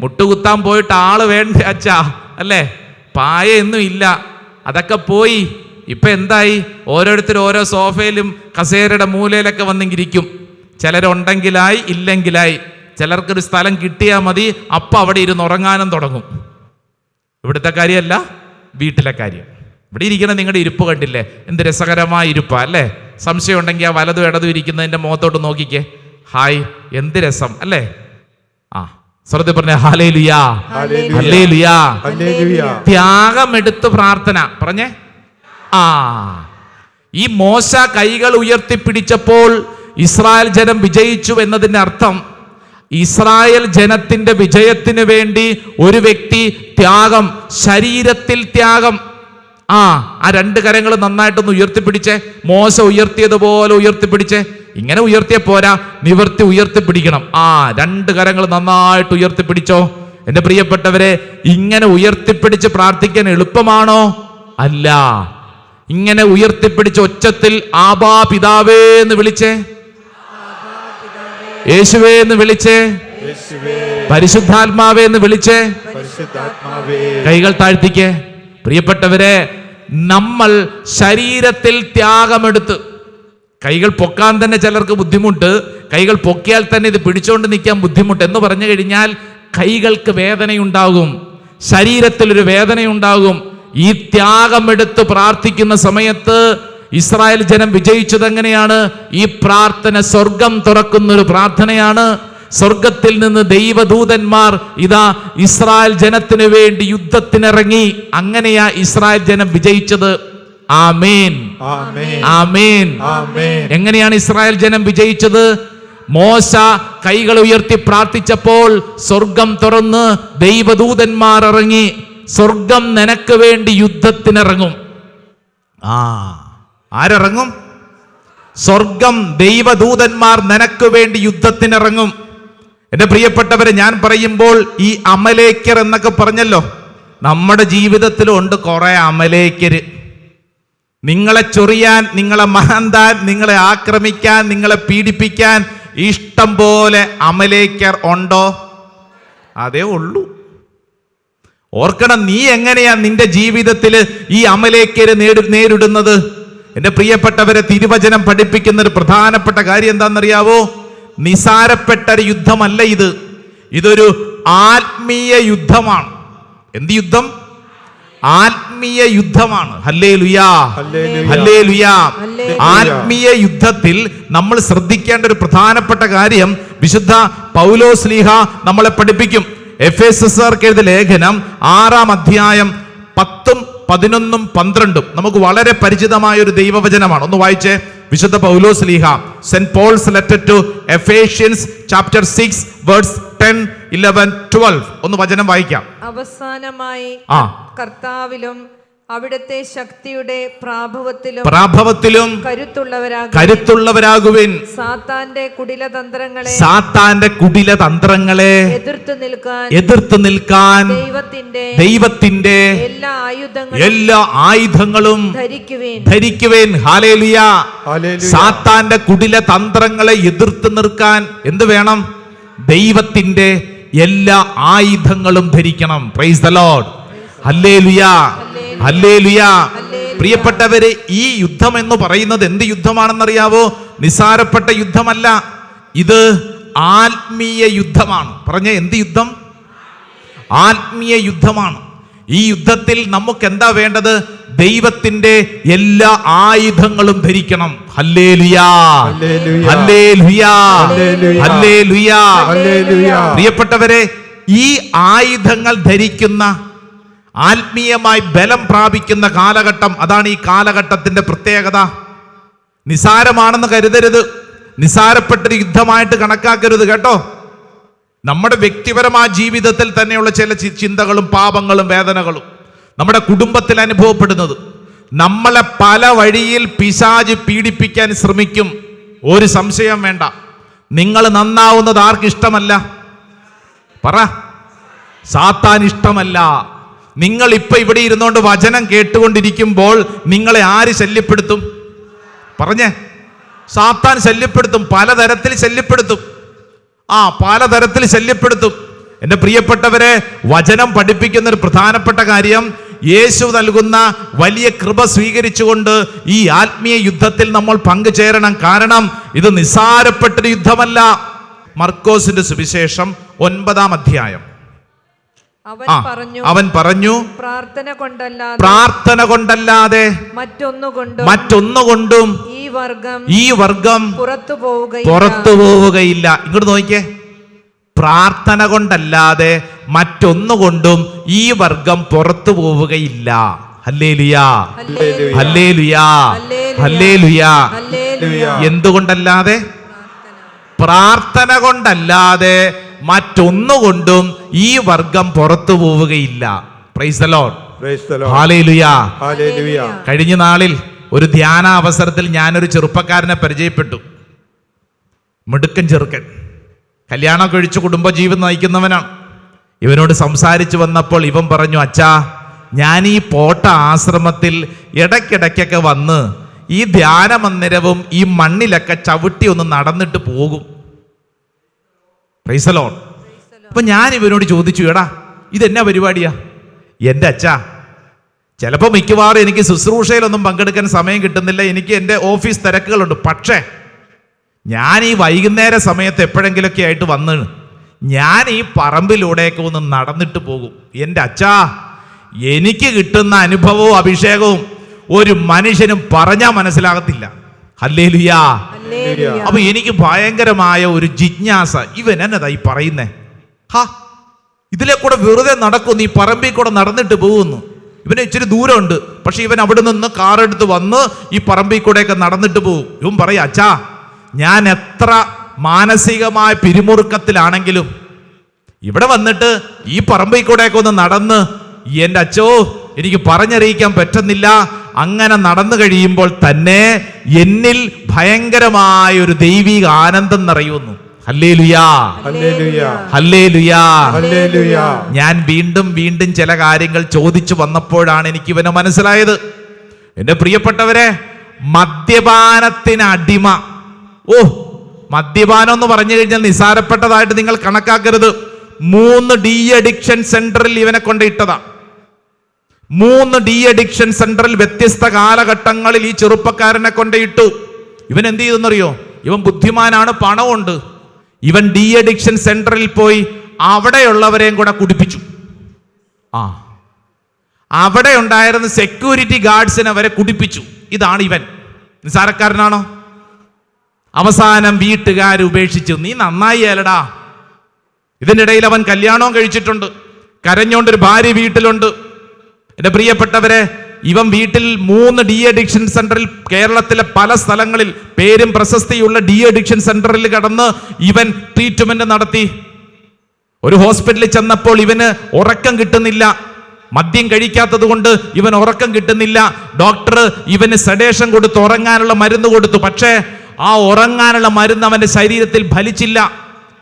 മുട്ടുകുത്താൻ പോയിട്ട് ആള് വേണ്ട അച്ഛാ അല്ലേ? പായൊന്നും ഇല്ല, അതൊക്കെ പോയി. ഇപ്പൊ എന്തായി? ഓരോരുത്തരും ഓരോ സോഫയിലും കസേരയുടെ മൂലയിലൊക്കെ വന്നിരിക്കും. ചിലരുണ്ടെങ്കിലായി, ഇല്ലെങ്കിലായി. ചിലർക്കൊരു സ്ഥലം കിട്ടിയാൽ മതി, അപ്പം അവിടെ ഇരുന്ന് ഉറങ്ങാനും തുടങ്ങും. ഇവിടുത്തെ കാര്യമല്ല, വീട്ടിലെ കാര്യം. ഇവിടെ ഇരിക്കുന്ന നിങ്ങളുടെ ഇരിപ്പ് കണ്ടില്ലേ? എന്ത് രസകരമായ ഇരിപ്പാ അല്ലേ? സംശയം ഉണ്ടെങ്കിൽ ആ വലതും ഇടതും ഇരിക്കുന്നതിൻ്റെ മുഖത്തോട്ട് നോക്കിക്കേ. ഹായ്, എന്ത് രസം അല്ലേ? സ്വർഗ്ഗത്തിൽ പറഞ്ഞ ഹല്ലേലൂയ, ഹല്ലേലൂയ. ത്യാഗമെടുത്ത് പ്രാർത്ഥന പറഞ്ഞേ. ഈ മോശ കൈകൾ ഉയർത്തിപ്പിടിച്ചപ്പോൾ ഇസ്രായേൽ ജനം വിജയിച്ചു എന്നതിന്റെ അർത്ഥം, ഇസ്രായേൽ ജനത്തിന്റെ വിജയത്തിന് വേണ്ടി ഒരു വ്യക്തി ത്യാഗം, ശരീരത്തിൽ ത്യാഗം. ആ 2 കരങ്ങൾ നന്നായിട്ടൊന്ന് ഉയർത്തിപ്പിടിച്ചേ. മോശ ഉയർത്തിയതുപോലെ ഉയർത്തിപ്പിടിച്ചേ. ഇങ്ങനെ ഉയർത്തിയ പോരാ, നിവർത്തി ഉയർത്തിപ്പിടിക്കണം. 2 കരങ്ങൾ നന്നായിട്ട് ഉയർത്തിപ്പിടിച്ചോ. എൻ്റെ പ്രിയപ്പെട്ടവരെ, ഇങ്ങനെ ഉയർത്തിപ്പിടിച്ച് പ്രാർത്ഥിക്കാൻ എളുപ്പമാണോ? അല്ല. ഇങ്ങനെ ഉയർത്തിപ്പിടിച്ച് ഒച്ചത്തിൽ ആബാ പിതാവേ എന്ന് വിളിച്ചേ, യേശുവേ എന്ന് വിളിച്ചേ, പരിശുദ്ധാത്മാവേ എന്ന് വിളിച്ചേ, കൈകൾ താഴ്ത്തിക്കേ. പ്രിയപ്പെട്ടവരെ, നമ്മൾ ശരീരത്തിൽ ത്യാഗമെടുത്ത്, കൈകൾ പൊക്കാൻ തന്നെ ചിലർക്ക് ബുദ്ധിമുട്ട്, കൈകൾ പൊക്കിയാൽ തന്നെ ഇത് പിടിച്ചുകൊണ്ട് നിൽക്കാൻ ബുദ്ധിമുട്ട് എന്ന് പറഞ്ഞു കഴിഞ്ഞാൽ കൈകൾക്ക് വേദനയുണ്ടാകും, ശരീരത്തിലൊരു വേദനയുണ്ടാകും. ഈ ത്യാഗമെടുത്ത് പ്രാർത്ഥിക്കുന്ന സമയത്ത് ഇസ്രായേൽ ജനം വിജയിച്ചത് എങ്ങനെയാണ്? ഈ പ്രാർത്ഥന സ്വർഗം തുറക്കുന്നൊരു പ്രാർത്ഥനയാണ്. സ്വർഗത്തിൽ നിന്ന് ദൈവദൂതന്മാർ ഇതാ ഇസ്രായേൽ ജനത്തിനു വേണ്ടി യുദ്ധത്തിനിറങ്ങി. അങ്ങനെയാ ഇസ്രായേൽ ജനം വിജയിച്ചത്. ആമേൻ, ആമേൻ. എങ്ങനെയാണ് ഇസ്രായേൽ ജനം വിജയിച്ചത്? മോശ കൈകൾ ഉയർത്തി പ്രാർത്ഥിച്ചപ്പോൾ സ്വർഗം തുറന്ന് ദൈവദൂതന്മാർ ഇറങ്ങി. സ്വർഗം നിനക്ക് വേണ്ടി യുദ്ധത്തിനിറങ്ങും. ആരിറങ്ങും? സ്വർഗം, ദൈവദൂതന്മാർ നിനക്ക് വേണ്ടി യുദ്ധത്തിനിറങ്ങും. എൻ്റെ പ്രിയപ്പെട്ടവരെ, ഞാൻ പറയുമ്പോൾ ഈ അമലേക്കർ എന്നൊക്കെ പറഞ്ഞല്ലോ, നമ്മുടെ ജീവിതത്തിലും ഉണ്ട് കുറെ അമലേക്കര്. നിങ്ങളെ ചൊറിയാൻ, നിങ്ങളെ മാന്താൻ, നിങ്ങളെ ആക്രമിക്കാൻ, നിങ്ങളെ പീഡിപ്പിക്കാൻ ഇഷ്ടം പോലെ അമലേക്കർ ഉണ്ടോ? അതേ ഉള്ളൂ. ഓർക്കണം, നീ എങ്ങനെയാ നിന്റെ ജീവിതത്തിൽ ഈ അമലേക്കര് നേരിടുന്നത്? എൻ്റെ പ്രിയപ്പെട്ടവരെ, തിരുവചനം പഠിപ്പിക്കുന്ന ഒരു പ്രധാനപ്പെട്ട കാര്യം എന്താണെന്നറിയാവോ? നിസാരപ്പെട്ട ഒരു യുദ്ധമല്ല ഇത്. ഇതൊരു ആത്മീയ യുദ്ധമാണ്. എന്ത് യുദ്ധം? ആത്മീയ യുദ്ധമാണ്. ഹല്ലേലൂയാ, ഹല്ലേലൂയാ. ആത്മീയ യുദ്ധത്തിൽ നമ്മൾ ശ്രദ്ധിക്കേണ്ട ഒരു പ്രധാനപ്പെട്ട കാര്യം വിശുദ്ധ പൗലോസ്ലീഹ നമ്മളെ പഠിപ്പിക്കും. എഫേസ്യർക്ക് എഴുതിയ ലേഖനം 6-ാം അധ്യായം 10, 11, 12 നമുക്ക് വളരെ പരിചിതമായ ഒരു ദൈവവചനമാണ്. ഒന്ന് വായിച്ചേ. വിശുദ്ധ പൗലോസ്ലീഹ, saint Paul's letter to Ephesians chapter 6 verse 10, 11, 12 ഒന്ന് വചനം വായിക്കാം. അവസാനമായി കർത്താവിലും അവിടുത്തെ ശക്തിയുടെ പ്രാഭവത്തിലും കരുത്തുള്ളവരാകുവിൻ. സാത്താന്റെ കുടിലതന്ത്രങ്ങളെ എതിർത്ത് നിൽക്കാൻ ദൈവത്തിന്റെ എല്ലാ ആയുധങ്ങളും ധരിക്കുവേൻ. ഹല്ലേലൂയ. സാത്താന്റെ കുടിലതന്ത്രങ്ങളെ എതിർത്ത് നിൽക്കാൻ എന്ത് വേണം? ദൈവത്തിന്റെ എല്ലാ ആയുധങ്ങളും ധരിക്കണം. Praise the Lord. Hallelujah, hallelujah. പ്രിയപ്പെട്ടവരെ, ഈ യുദ്ധം എന്ന് പറയുന്നത് എന്ത് യുദ്ധമാണെന്നറിയാവോ? നിസാരപ്പെട്ട യുദ്ധമല്ല, ഇത് ആത്മീയ യുദ്ധമാണ്. പറഞ്ഞേ, എന്ത് യുദ്ധം? ആത്മീയ യുദ്ധമാണ്. ഈ യുദ്ധത്തിൽ നമുക്ക് എന്താ വേണ്ടത്? ദൈവത്തിന്റെ എല്ലാ ആയുധങ്ങളും ധരിക്കണം. ഹല്ലേലൂയാ, ഹല്ലേലൂയാ, ഹല്ലേലൂയാ. പ്രിയപ്പെട്ടവരെ, ഈ ആയുധങ്ങൾ ധരിക്കുന്ന ആത്മീയമായി ബലം പ്രാപിക്കുന്ന കാലഘട്ടം. അതാണ് ഈ കാലഘട്ടത്തിന്റെ പ്രത്യേകത. നിസാരമാണെന്ന് കരുതരുത്, നിസാരപ്പെട്ടൊരു യുദ്ധമായിട്ട് കണക്കാക്കരുത് കേട്ടോ. നമ്മുടെ വ്യക്തിപരമായ ജീവിതത്തിൽ തന്നെയുള്ള ചില ചിന്തകളും പാപങ്ങളും വേദനകളും നമ്മുടെ കുടുംബത്തിൽ അനുഭവപ്പെടുന്നത്, നമ്മളെ പല വഴിയിൽ പിശാച് പീഡിപ്പിക്കാൻ ശ്രമിക്കും. ഒരു സംശയം വേണ്ട. നിങ്ങൾ നന്നാവുന്നത് ആർക്കിഷ്ടമല്ല? പറ. സാത്താൻ ഇഷ്ടമല്ല. നിങ്ങൾ ഇപ്പൊ ഇവിടെ ഇരുന്നുകൊണ്ട് വചനം കേട്ടുകൊണ്ടിരിക്കുമ്പോൾ നിങ്ങളെ ആര് ശല്യപ്പെടുത്തും? പറഞ്ഞേ. സാത്താൻ ശല്യപ്പെടുത്തും, പലതരത്തിൽ ശല്യപ്പെടുത്തും. പലതരത്തിൽ ശല്യപ്പെടുത്തും. എൻ്റെ പ്രിയപ്പെട്ടവരെ, വചനം പഠിപ്പിക്കുന്ന ഒരു പ്രധാനപ്പെട്ട കാര്യം, യേശു നൽകുന്ന വലിയ കൃപ സ്വീകരിച്ചുകൊണ്ട് ഈ ആത്മീയ യുദ്ധത്തിൽ നമ്മൾ പങ്കുചേരണം. കാരണം ഇത് നിസ്സാരപ്പെട്ടൊരു യുദ്ധമല്ല. മർക്കോസിന്റെ സുവിശേഷം 9-ാം അധ്യായം. അവൻ പറഞ്ഞു, പ്രാർത്ഥന കൊണ്ടല്ലാതെ മറ്റൊന്നുകൊണ്ടും ഈ വർഗം പുറത്തു പോവുകയില്ല. ഇങ്ങോട്ട് നോക്കിക്കേ. പ്രാർത്ഥന കൊണ്ടല്ലാതെ മറ്റൊന്നുകൊണ്ടും ഈ വർഗം പുറത്തു പോവുകയില്ല. ഹല്ലേലൂയാ, ഹല്ലേലൂയാ, ഹല്ലേലൂയാ. എന്തുകൊണ്ടല്ലാതെ? പ്രാർത്ഥന കൊണ്ടല്ലാതെ മറ്റൊന്നുകൊണ്ടും ഈ വർഗം പുറത്തു പോവുകയില്ല. പ്രൈസ് ദി ലോർഡ്, ഹല്ലേലൂയാ, ഹല്ലേലൂയാ. കഴിഞ്ഞ നാളിൽ ഒരു ധ്യാന അവസരത്തിൽ ഞാനൊരു ചെറുപ്പക്കാരനെ പരിചയപ്പെട്ടു. മിടുക്കൻ ചെറുക്കൻ, കല്യാണം കഴിച്ച് കുടുംബജീവിതം നയിക്കുന്നവനാണ്. ഇവനോട് സംസാരിച്ചു വന്നപ്പോൾ ഇവൻ പറഞ്ഞു, അച്ഛാ, ഞാൻ ഈ പോട്ട ആശ്രമത്തിൽ ഇടയ്ക്കിടയ്ക്കൊക്കെ വന്ന് ഈ ധ്യാന മന്ദിരവും ഈ മണ്ണിലൊക്കെ ചവിട്ടി ഒന്ന് നടന്നിട്ട് പോകും. Price the Lord. അപ്പൊ ഞാൻ ഇവനോട് ചോദിച്ചു, എടാ ഇതെന്നാ പരിപാടിയാ? എൻ്റെ അച്ഛാ, ചിലപ്പോൾ മിക്കവാറും എനിക്ക് ശുശ്രൂഷയിലൊന്നും പങ്കെടുക്കാൻ സമയം കിട്ടുന്നില്ല, എനിക്ക് എൻ്റെ ഓഫീസ് തിരക്കുകളുണ്ട്. പക്ഷേ ഞാൻ ഈ വൈകുന്നേര സമയത്ത് എപ്പോഴെങ്കിലുമൊക്കെ ആയിട്ട് വന്ന് ഞാൻ ഈ പറമ്പിലൂടെയൊക്കെ ഒന്ന് നടന്നിട്ട് പോകും. എൻ്റെ അച്ഛാ, എനിക്ക് കിട്ടുന്ന അനുഭവവും അഭിഷേകവും ഒരു മനുഷ്യനും പറഞ്ഞാൽ മനസ്സിലാകത്തില്ല. ഹല്ലേലൂയാ. അപ്പൊ എനിക്ക് ഭയങ്കരമായ ഒരു ജിജ്ഞാസ, ഇവൻ എന്നതാ ഈ പറയുന്നേ? ഇതിലെ കൂടെ വെറുതെ നടക്കുന്നു, ഈ പറമ്പിൽ കൂടെ നടന്നിട്ട് പോകുന്നു. ഇവന് ഇച്ചിരി ദൂരമുണ്ട്, പക്ഷെ ഇവൻ അവിടെ നിന്ന് കാറെടുത്ത് വന്ന് ഈ പറമ്പിൽ കൂടെയൊക്കെ നടന്നിട്ട് പോകും. ഇവൻ പറയാ, അച്ഛാ, ഞാൻ എത്ര മാനസികമായ പിരിമുറുക്കത്തിലാണെങ്കിലും ഇവിടെ വന്നിട്ട് ഈ പറമ്പിൽ കൂടെയൊക്കെ ഒന്ന് നടന്ന് എൻ്റെ അച്ഛോ എനിക്ക് പറഞ്ഞറിയിക്കാൻ പറ്റുന്നില്ല. അങ്ങനെ നടന്നു കഴിയുമ്പോൾ തന്നെ എന്നിൽ ഭയങ്കരമായ ഒരു ദൈവിക ആനന്ദം നിറയുന്നു. ഹല്ലേലൂയാ, ഹല്ലേലൂയാ, ഹല്ലേലൂയാ. ഞാൻ വീണ്ടും വീണ്ടും ചില കാര്യങ്ങൾ ചോദിച്ചു വന്നപ്പോഴാണ് എനിക്ക് ഇവനെ മനസ്സിലായത്. എൻ്റെ പ്രിയപ്പെട്ടവരെ, മദ്യപാനത്തിന് അടിമ. മദ്യപാനം എന്ന് പറഞ്ഞു കഴിഞ്ഞാൽ നിസാരപ്പെട്ടതായിട്ട് നിങ്ങൾ കണക്കാക്കരുത്. 3 ഡി അഡിക്ഷൻ സെന്ററിൽ ഇവനെ കൊണ്ട് ഇട്ടതാ. 3 ഡി അഡിക്ഷൻ സെന്ററിൽ വ്യത്യസ്ത കാലഘട്ടങ്ങളിൽ ഈ ചെറുപ്പക്കാരനെ കൊണ്ട് ഇട്ടു. ഇവൻ എന്ത് ചെയ്തെന്നറിയോ? ഇവൻ ബുദ്ധിമാനാണ്, പണമുണ്ട്. ഇവൻ ഡി അഡിക്ഷൻ സെന്ററിൽ പോയി അവിടെയുള്ളവരെയും കൂടെ കുടിപ്പിച്ചു. അവിടെ ഉണ്ടായിരുന്ന സെക്യൂരിറ്റി ഗാർഡ്സിനെ വരെ കുടിപ്പിച്ചു. ഇതാണ് ഇവൻ. നിസാരക്കാരനാണോ? അവസാനം വീട്ടുകാർ ഉപേക്ഷിച്ചു. നീ നന്നായി അല്ലടാ. ഇതിൻ്റെ ഇടയിൽ അവൻ കല്യാണവും കഴിച്ചിട്ടുണ്ട്, കരഞ്ഞോണ്ടൊരു ഭാര്യ വീട്ടിലുണ്ട്. എൻ്റെ പ്രിയപ്പെട്ടവരെ, ഇവൻ വീട്ടിൽ 3 ഡി അഡിക്ഷൻ സെന്ററിൽ, കേരളത്തിലെ പല സ്ഥലങ്ങളിൽ പേരും പ്രശസ്തിയുള്ള ഡി അഡിക്ഷൻ സെന്ററിൽ കടന്ന് ഇവൻ ട്രീറ്റ്മെന്റ് നടത്തി. ഒരു ഹോസ്പിറ്റലിൽ ചെന്നപ്പോൾ ഇവന് ഉറക്കം കിട്ടുന്നില്ല. മദ്യം കഴിക്കാത്തത് കൊണ്ട് ഇവൻ ഉറക്കം കിട്ടുന്നില്ല. ഡോക്ടർ ഇവന് സെഡേഷൻ കൊടുത്തു, ഉറങ്ങാനുള്ള മരുന്ന് കൊടുത്തു. പക്ഷേ ആ ഉറങ്ങാനുള്ള മരുന്ന് അവന്റെ ശരീരത്തിൽ ഫലിച്ചില്ല.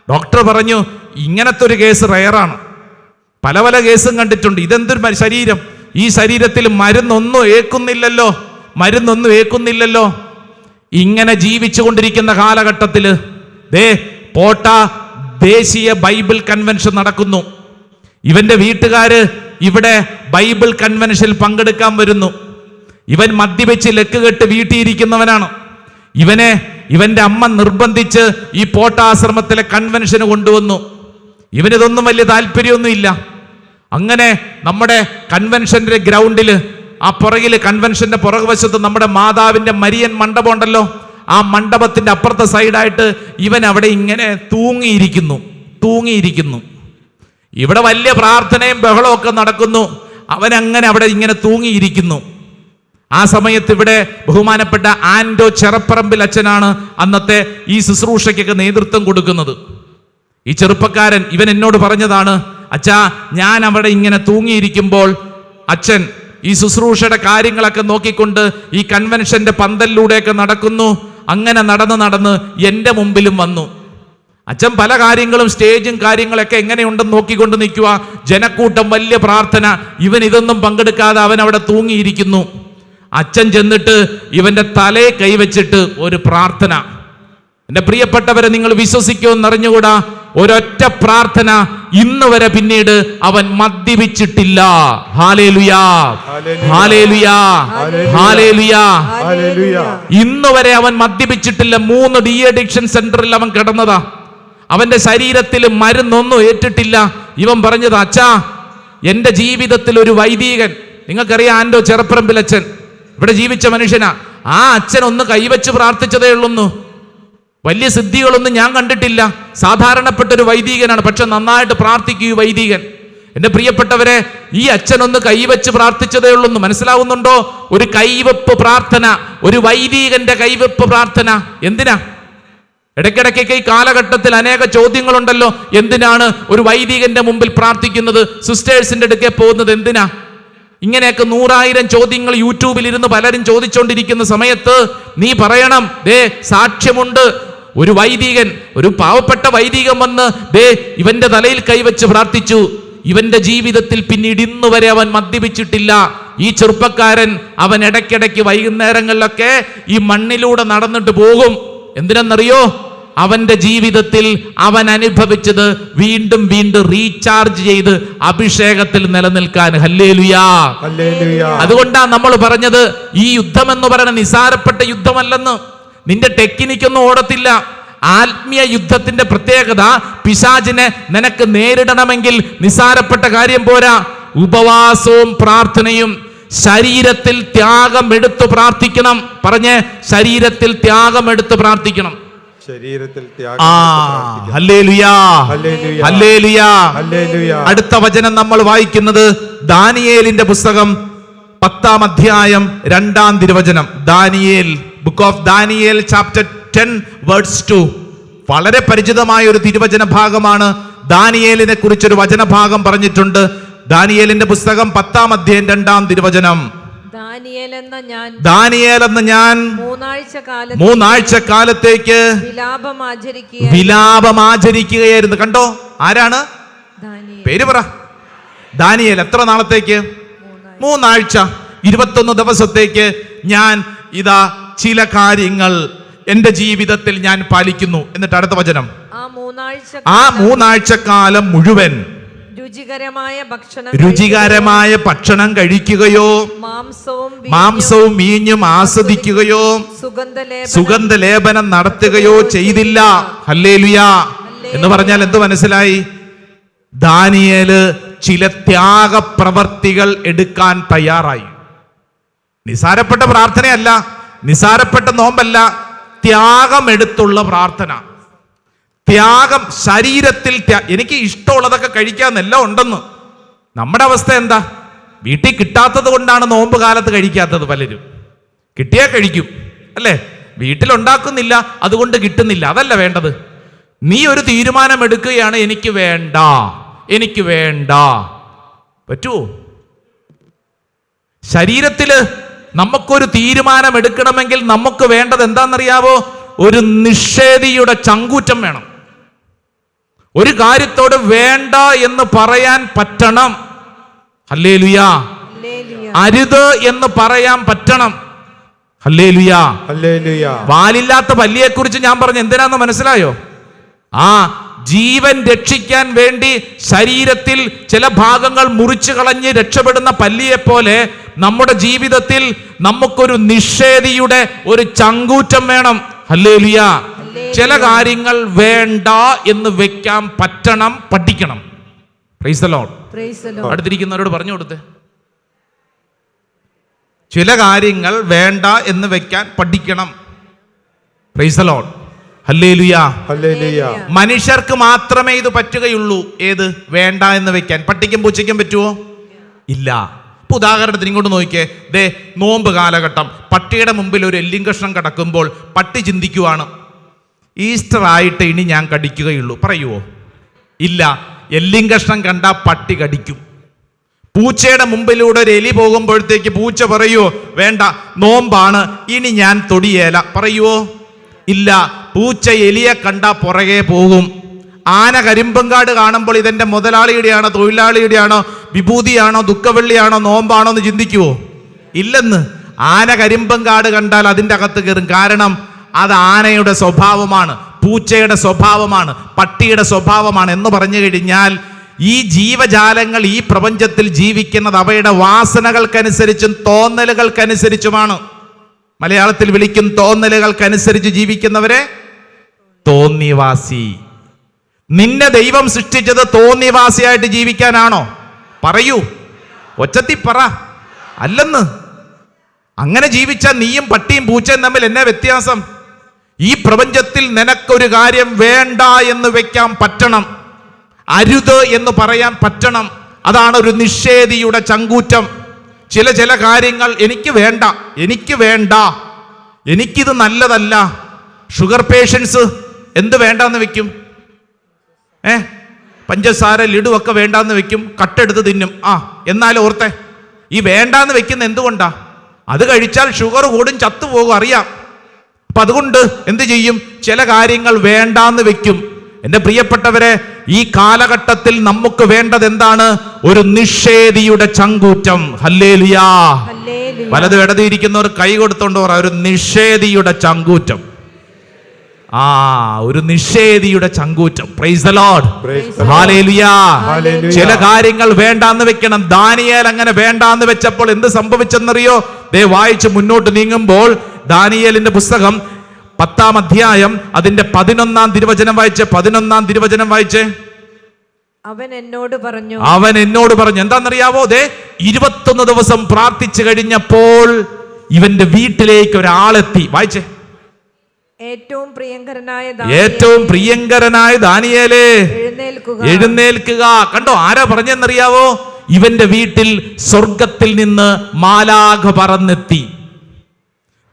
ഡോക്ടർ പറഞ്ഞു, ഇങ്ങനത്തെ ഒരു കേസ് റയറാണ്, പല പല കേസും കണ്ടിട്ടുണ്ട്. ഇതെന്തൊരു ശരീരം, ഈ ശരീരത്തിൽ മരുന്നൊന്നും ഏക്കുന്നില്ലല്ലോ. ഇങ്ങനെ ജീവിച്ചു കൊണ്ടിരിക്കുന്ന കാലഘട്ടത്തില് പോട്ട ദേശീയ ബൈബിൾ കൺവെൻഷൻ നടക്കുന്നു. ഇവന്റെ വീട്ടുകാര് ഇവിടെ ബൈബിൾ കൺവെൻഷനിൽ പങ്കെടുക്കാൻ വരുന്നു. ഇവൻ മദ്യപിച്ച് ലക്കുകെട്ട് വീട്ടിയിരിക്കുന്നവനാണ്. ഇവന്റെ അമ്മ നിർബന്ധിച്ച് ഈ പോട്ടാശ്രമത്തിലെ കൺവെൻഷന് കൊണ്ടുവന്നു. ഇവനിതൊന്നും വലിയ താല്പര്യമൊന്നുമില്ല. അങ്ങനെ നമ്മുടെ കൺവെൻഷന്റെ ഗ്രൗണ്ടിൽ, ആ പുറകില്, കൺവെൻഷന്റെ പുറകുവശത്ത് നമ്മുടെ മാതാവിന്റെ മരിയൻ മണ്ഡപം ഉണ്ടല്ലോ, ആ മണ്ഡപത്തിന്റെ അപ്പുറത്തെ സൈഡായിട്ട് ഇവൻ അവിടെ ഇങ്ങനെ തൂങ്ങിയിരിക്കുന്നു. ഇവിടെ വലിയ പ്രാർത്ഥനയും ബഹളവും ഒക്കെ നടക്കുന്നു. അവൻ അങ്ങനെ അവിടെ ഇങ്ങനെ തൂങ്ങിയിരിക്കുന്നു. ആ സമയത്ത് ഇവിടെ ബഹുമാനപ്പെട്ട ആൻഡോ ചെറപ്പറമ്പിൽ അച്ഛനാണ് അന്നത്തെ ഈ ശുശ്രൂഷയ്ക്കൊക്കെ നേതൃത്വം കൊടുക്കുന്നത്. ഈ ചെറുപ്പക്കാരൻ ഇവൻ എന്നോട് പറഞ്ഞതാണ്, അച്ഛാ ഞാൻ അവിടെ ഇങ്ങനെ തൂങ്ങിയിരിക്കുമ്പോൾ അച്ഛൻ ഈ ശുശ്രൂഷയുടെ കാര്യങ്ങളൊക്കെ നോക്കിക്കൊണ്ട് ഈ കൺവെൻഷന്റെ പന്തലിലൂടെയൊക്കെ നടക്കുന്നു. അങ്ങനെ നടന്ന് എൻ്റെ മുമ്പിലും വന്നു. അച്ഛൻ പല കാര്യങ്ങളും സ്റ്റേജും കാര്യങ്ങളൊക്കെ എങ്ങനെയുണ്ടെന്ന് നോക്കിക്കൊണ്ട് നിൽക്കുക. ജനക്കൂട്ടം, വലിയ പ്രാർത്ഥന. ഇവൻ ഇതൊന്നും പങ്കെടുക്കാതെ അവൻ അവിടെ തൂങ്ങിയിരിക്കുന്നു. അച്ഛൻ ചെന്നിട്ട് ഇവന്റെ തലയെ കൈവച്ചിട്ട് ഒരു പ്രാർത്ഥന. എൻ്റെ പ്രിയപ്പെട്ടവരെ, നിങ്ങൾ വിശ്വസിക്കുമെന്നറിഞ്ഞുകൂടാ, ഒരൊറ്റ പ്രാർത്ഥന ഇന്ന് വരെ പിന്നീട് അവൻ മദ്യപിച്ചിട്ടില്ല. ഹല്ലേലൂയാ, ഹല്ലേലൂയാ, ഹല്ലേലൂയാ. ഇന്ന് വരെ അവൻ മദ്യപിച്ചിട്ടില്ല. 3 ഡി അഡിക്ഷൻ സെന്ററിൽ അവൻ കിടന്നതാ. അവന്റെ ശരീരത്തിൽ മരുന്നൊന്നും ഏറ്റിട്ടില്ല. ഇവൻ പറഞ്ഞത്, അച്ഛാ എന്റെ ജീവിതത്തിൽ ഒരു വൈദികൻ, നിങ്ങൾക്കറിയാം ആൻഡോ ചെറപ്പറമ്പിൽ അച്ഛൻ ഇവിടെ ജീവിച്ച മനുഷ്യനാ. ആ അച്ഛൻ ഒന്ന് കൈവച്ച് പ്രാർത്ഥിച്ചതേ ഉള്ളൂ. വലിയ സിദ്ധികളൊന്നും ഞാൻ കണ്ടിട്ടില്ല. സാധാരണപ്പെട്ട ഒരു വൈദികനാണ്, പക്ഷെ നന്നായിട്ട് പ്രാർത്ഥിക്കൂ വൈദികൻ. എന്റെ പ്രിയപ്പെട്ടവരെ, ഈ അച്ഛനൊന്ന് കൈവച്ച് പ്രാർത്ഥിച്ചതേ ഉള്ളൂ. മനസ്സിലാവുന്നുണ്ടോ? ഒരു കൈവെപ്പ് പ്രാർത്ഥന, ഒരു വൈദികന്റെ കൈവെപ്പ് പ്രാർത്ഥന. എന്തിനാ? ഇടയ്ക്കിടയ്ക്കൊക്കെ ഈ കാലഘട്ടത്തിൽ അനേക ചോദ്യങ്ങളുണ്ടല്ലോ. എന്തിനാണ് ഒരു വൈദികന്റെ മുമ്പിൽ പ്രാർത്ഥിക്കുന്നത്? സിസ്റ്റേഴ്സിന്റെ അടുക്കെ പോകുന്നത് എന്തിനാ? ഇങ്ങനെയൊക്കെ 100,000 ചോദ്യങ്ങൾ യൂട്യൂബിൽ ഇരുന്ന് പലരും ചോദിച്ചുകൊണ്ടിരിക്കുന്ന സമയത്ത് നീ പറയണം, ദേ സാക്ഷ്യമുണ്ട്. ഒരു വൈദികൻ, ഒരു പാവപ്പെട്ട വൈദികൻ വന്ന് ദേ ഇവന്റെ തലയിൽ കൈവച്ച് പ്രാർത്ഥിച്ചു. ഇവന്റെ ജീവിതത്തിൽ പിന്നീട് ഇന്ന് വരെ അവൻ മദ്യപിച്ചിട്ടില്ല. ഈ ചെറുപ്പക്കാരൻ അവൻ ഇടയ്ക്കിടയ്ക്ക് വൈകുന്നേരങ്ങളിലൊക്കെ ഈ മണ്ണിലൂടെ നടന്നിട്ട് പോകും. എന്തിനെന്നറിയോ? അവന്റെ ജീവിതത്തിൽ അവൻ അനുഭവിച്ചത് വീണ്ടും വീണ്ടും റീചാർജ് ചെയ്ത് അഭിഷേകത്തിൽ നിലനിൽക്കാൻ. ഹല്ലേലൂയാ, ഹല്ലേലൂയാ. അതുകൊണ്ടാ നമ്മൾ പറഞ്ഞത് ഈ യുദ്ധം എന്ന് പറയുന്ന നിസാരപ്പെട്ട യുദ്ധമല്ലെന്ന്. നിന്റെ ടെക്നിക്കൊന്നും ഓടത്തില്ല. ആത്മീയ യുദ്ധത്തിന്റെ പ്രത്യേകത, പിശാചിനെ നിനക്ക് നേരിടണമെങ്കിൽ നിസാരപ്പെട്ട കാര്യം പോരാ. ഉപവാസവും പ്രാർത്ഥനയും. ശരീരത്തിൽ ത്യാഗം എടുത്തു പ്രാർത്ഥിക്കണം. പറഞ്ഞേ, ശരീരത്തിൽ ത്യാഗം എടുത്ത് പ്രാർത്ഥിക്കണം. അടുത്ത വചനം നമ്മൾ വായിക്കുന്നത് ദാനിയേലിന്റെ പുസ്തകം 10-ാം അധ്യായം 2-ാം തിരുവചനം. ദാനിയേൽ, book of Daniel chapter 10 verse 2. വളരെ പരിചിതമായ ഒരു തിരുവചന ഭാഗമാണ്. ദാനിയേലിനെ കുറിച്ചൊരു വചനഭാഗം പറഞ്ഞിട്ടുണ്ട്. ദാനിയേലിന്റെ പുസ്തകം 10-ാം അധ്യായം 2-ാം തിരുവചനം. ദാനിയേൽ എന്ന ഞാൻ 3 ആഴ്ച കാലത്തേക്ക് വിലാപം ആചരിക്കുകയായിരുന്നു. കണ്ടോ, ആരാണ്? പേര് പറ. ദാനിയേൽ. എത്ര നാളത്തേക്ക്? 3 ആഴ്ച, 21 ദിവസത്തേക്ക് ഞാൻ ഇതാ ചില കാര്യങ്ങൾ എന്റെ ജീവിതത്തിൽ ഞാൻ പാലിക്കുന്നു. എന്നിട്ട് അടുത്ത വചനം, ആ 3 ആഴ്ച കാലം മുഴുവൻ രുചികരമായ ഭക്ഷണം കഴിക്കുകയോ മാംസവും മീഞ്ഞും ആസ്വദിക്കുകയോ സുഗന്ധലേപനം നടത്തുകയോ ചെയ്തില്ല. ഹല്ലേലൂയാ. എന്ന് പറഞ്ഞാൽ എന്ത് മനസ്സിലായി? ദാനിയേല് ചില ത്യാഗപ്രവർത്തികൾ എടുക്കാൻ തയ്യാറായി. നിസാരപ്പെട്ട പ്രാർത്ഥനയല്ല, നിസാരപ്പെട്ട നോമ്പല്ല, ത്യാഗമെടുത്തുള്ള പ്രാർത്ഥന. ത്യാഗം, ശരീരത്തിൽ എനിക്ക് ഇഷ്ടമുള്ളതൊക്കെ കഴിക്കാമെന്നെല്ലാം ഉണ്ടെന്ന്. നമ്മുടെ അവസ്ഥ എന്താ? വീട്ടിൽ കിട്ടാത്തത് കൊണ്ടാണ് നോമ്പ് കാലത്ത് കഴിക്കാത്തത്. പലരും കിട്ടിയാൽ കഴിക്കും, അല്ലേ? വീട്ടിലുണ്ടാക്കുന്നില്ല, അതുകൊണ്ട് കിട്ടുന്നില്ല. അതല്ല വേണ്ടത്. നീ ഒരു തീരുമാനം എടുക്കുകയാണ്, എനിക്ക് വേണ്ട, എനിക്ക് വേണ്ട. പറ്റുമോ? ശരീരത്തില് നമുക്കൊരു തീരുമാനം എടുക്കണമെങ്കിൽ നമുക്ക് വേണ്ടത് എന്താണെന്നറിയാവോ? ഒരു നിഷേധിയുടെ ചങ്കൂറ്റം വേണം. ഒരു കാര്യത്തോട് വേണ്ട എന്ന് പറയാൻ പറ്റണം. ഹല്ലേലൂയാ. അരുത് എന്ന് പറയാൻ പറ്റണം. ഹല്ലേലൂയാ, ഹല്ലേലൂയാ. വാലില്ലാത്ത പല്ലിയെ കുറിച്ച് ഞാൻ പറഞ്ഞു. എന്തിനാന്ന് മനസ്സിലായോ? ജീവൻ രക്ഷിക്കാൻ വേണ്ടി ശരീരത്തിൽ ചില ഭാഗങ്ങൾ മുറിച്ചു കളഞ്ഞ് രക്ഷപ്പെടുന്ന പല്ലിയെ പോലെ നമ്മുടെ ജീവിതത്തിൽ നമുക്കൊരു നിഷേധിയുടെ ഒരു ചങ്കൂറ്റം വേണം. ഹല്ലേലൂയാ. ചില കാര്യങ്ങൾ വേണ്ട എന്ന് വെക്കാൻ പറ്റണം, പഠിക്കണം. Praise the Lord. അടുത്തിരിക്കുന്നവരോട് പറഞ്ഞു കൊടുത്തേ, ചില കാര്യങ്ങൾ വേണ്ട എന്ന് വെക്കാൻ പഠിക്കണം. Praise the Lord. Hallelujah, hallelujah. മനുഷ്യർക്ക് മാത്രമേ ഇത് പറ്റുകയുള്ളൂ. ഏത്? വേണ്ട എന്ന് വെക്കാൻ. പട്ടിക്കും പൂച്ചയ്ക്കും പറ്റുമോ? ഇല്ല. ഇപ്പൊ ഉദാഹരണത്തിന് ഇങ്ങോട്ട് നോക്കിയേ, ദേ നോമ്പ് കാലഘട്ടം, പട്ടിയുടെ മുമ്പിൽ ഒരു എല്ലിൻ കഷ്ണം കിടക്കുമ്പോൾ പട്ടി ചിന്തിക്കുവാണ്, ഈസ്റ്റർ ആയിട്ട് ഇനി ഞാൻ കടിക്കുകയുള്ളൂ. പറയുവോ? ഇല്ല. എല്ലിൻ കഷ്ണം കണ്ട പട്ടി കടിക്കും. പൂച്ചയുടെ മുമ്പിലൂടെ ഒരു എലി പോകുമ്പോഴത്തേക്ക് പൂച്ച പറയുവോ? വേണ്ട, നോമ്പാണ്, ഇനി ഞാൻ തൊടിയേല. പറയുവോ? ഇല്ല. പൂച്ച എലിയെ കണ്ട പുറകെ പോകും. ആന കരിമ്പങ്കാട് കാണുമ്പോൾ ഇതെന്റെ മുതലാളിയുടെയാണോ തൊഴിലാളിയുടെയാണോ വിഭൂതിയാണോ ദുഃഖവെള്ളിയാണോ നോമ്പാണോ എന്ന് ചിന്തിക്കുവോ? ഇല്ലെന്ന്. ആന കരിമ്പങ്കാട് കണ്ടാൽ അതിൻ്റെ അകത്ത് കയറും. കാരണം അത് ആനയുടെ സ്വഭാവമാണ്, പൂച്ചയുടെ സ്വഭാവമാണ്, പട്ടിയുടെ സ്വഭാവമാണ്. എന്ന് പറഞ്ഞു കഴിഞ്ഞാൽ ഈ ജീവജാലങ്ങൾ ഈ പ്രപഞ്ചത്തിൽ ജീവിക്കുന്നത് അവയുടെ വാസനകൾക്കനുസരിച്ചും തോന്നലുകൾക്കനുസരിച്ചുമാണ്. മലയാളത്തിൽ വിളിക്കും തോന്നലുകൾക്കനുസരിച്ച് ജീവിക്കുന്നവരെ തോന്നിവാസി. നിന്നെ ദൈവം സൃഷ്ടിച്ചത് തോന്നിവാസിയായിട്ട് ജീവിക്കാനാണോ? പറയൂ, ഒച്ചത്തി പറ. അല്ലെന്ന്. അങ്ങനെ ജീവിച്ചാൽ നീയും പട്ടിയും പൂച്ചയും തമ്മിൽ എന്നാ വ്യത്യാസം? ഈ പ്രപഞ്ചത്തിൽ നിനക്കൊരു കാര്യം വേണ്ട എന്ന് വെക്കാൻ പറ്റണം, അരുത് എന്ന് പറയാൻ പറ്റണം. അതാണ് ഒരു നിഷേധിയുടെ ചങ്കൂറ്റം. ചില കാര്യങ്ങൾ എനിക്ക് വേണ്ട, എനിക്കിത് നല്ലതല്ല. ഷുഗർ പേഷ്യൻസ് എന്ത് വേണ്ടാന്ന് വെക്കും? പഞ്ചസാര ലഡുവൊക്കെ വേണ്ടാന്ന് വെക്കും, കട്ടെടുത്ത് തിന്നും. എന്നാലും ഓർത്തെ, ഈ വേണ്ടാന്ന് വെക്കുന്ന എന്തുകൊണ്ടാ? അത് കഴിച്ചാൽ ഷുഗർ കൂടും, ചത്തുപോകും, അറിയാം. അപ്പൊ അതുകൊണ്ട് എന്ത് ചെയ്യും? ചില കാര്യങ്ങൾ വേണ്ടാന്ന് വെക്കും. എൻ്റെ പ്രിയപ്പെട്ടവരെ, ഈ കാലഘട്ടത്തിൽ നമുക്ക് വേണ്ടത് എന്താണ്? ഒരു നിഷേധിയുടെ ചങ്കൂറ്റം. ഹല്ലേലൂയാ. വലത് ഇടത് ഇരിക്കുന്നവർ കൈ കൊടുത്തോണ്ട് പറ, ഒരു നിഷേധിയുടെ ചങ്കൂറ്റം. ഒരു നിഷേധിയുടെ ചങ്കൂറ്റം. Praise the Lord. ഹല്ലേലൂയാ. ചില കാര്യങ്ങൾ വേണ്ടാന്ന് വെക്കണം. ദാനിയേൽ അങ്ങനെ വേണ്ടാന്ന് വെച്ചപ്പോൾ എന്ത് സംഭവിച്ചെന്നറിയോ? ദേ വായിച്ച് മുന്നോട്ട് നീങ്ങുമ്പോൾ ദാനിയേലിന്റെ പുസ്തകം 10-ാം അധ്യായം അതിന്റെ 11-ാം തിരുവചനം വായിച്ചേ. അവൻ എന്നോട് പറഞ്ഞു എന്താണെന്നറിയാവോ? ദേ 21 ദിവസം പ്രാർത്ഥിച്ചു കഴിഞ്ഞപ്പോൾ ഇവന്റെ വീട്ടിലേക്ക് ഒരാളെത്തി. വായിച്ചേ. ഏറ്റവും പ്രിയങ്കരനായ ദാനിയേലേ, എഴുന്നേൽക്കുക. കണ്ടോ, ആരാ പറഞ്ഞെന്നറിയാവോ? ഇവന്റെ വീട്ടിൽ സ്വർഗത്തിൽ നിന്ന് മാലാഖ പറന്നെത്തി.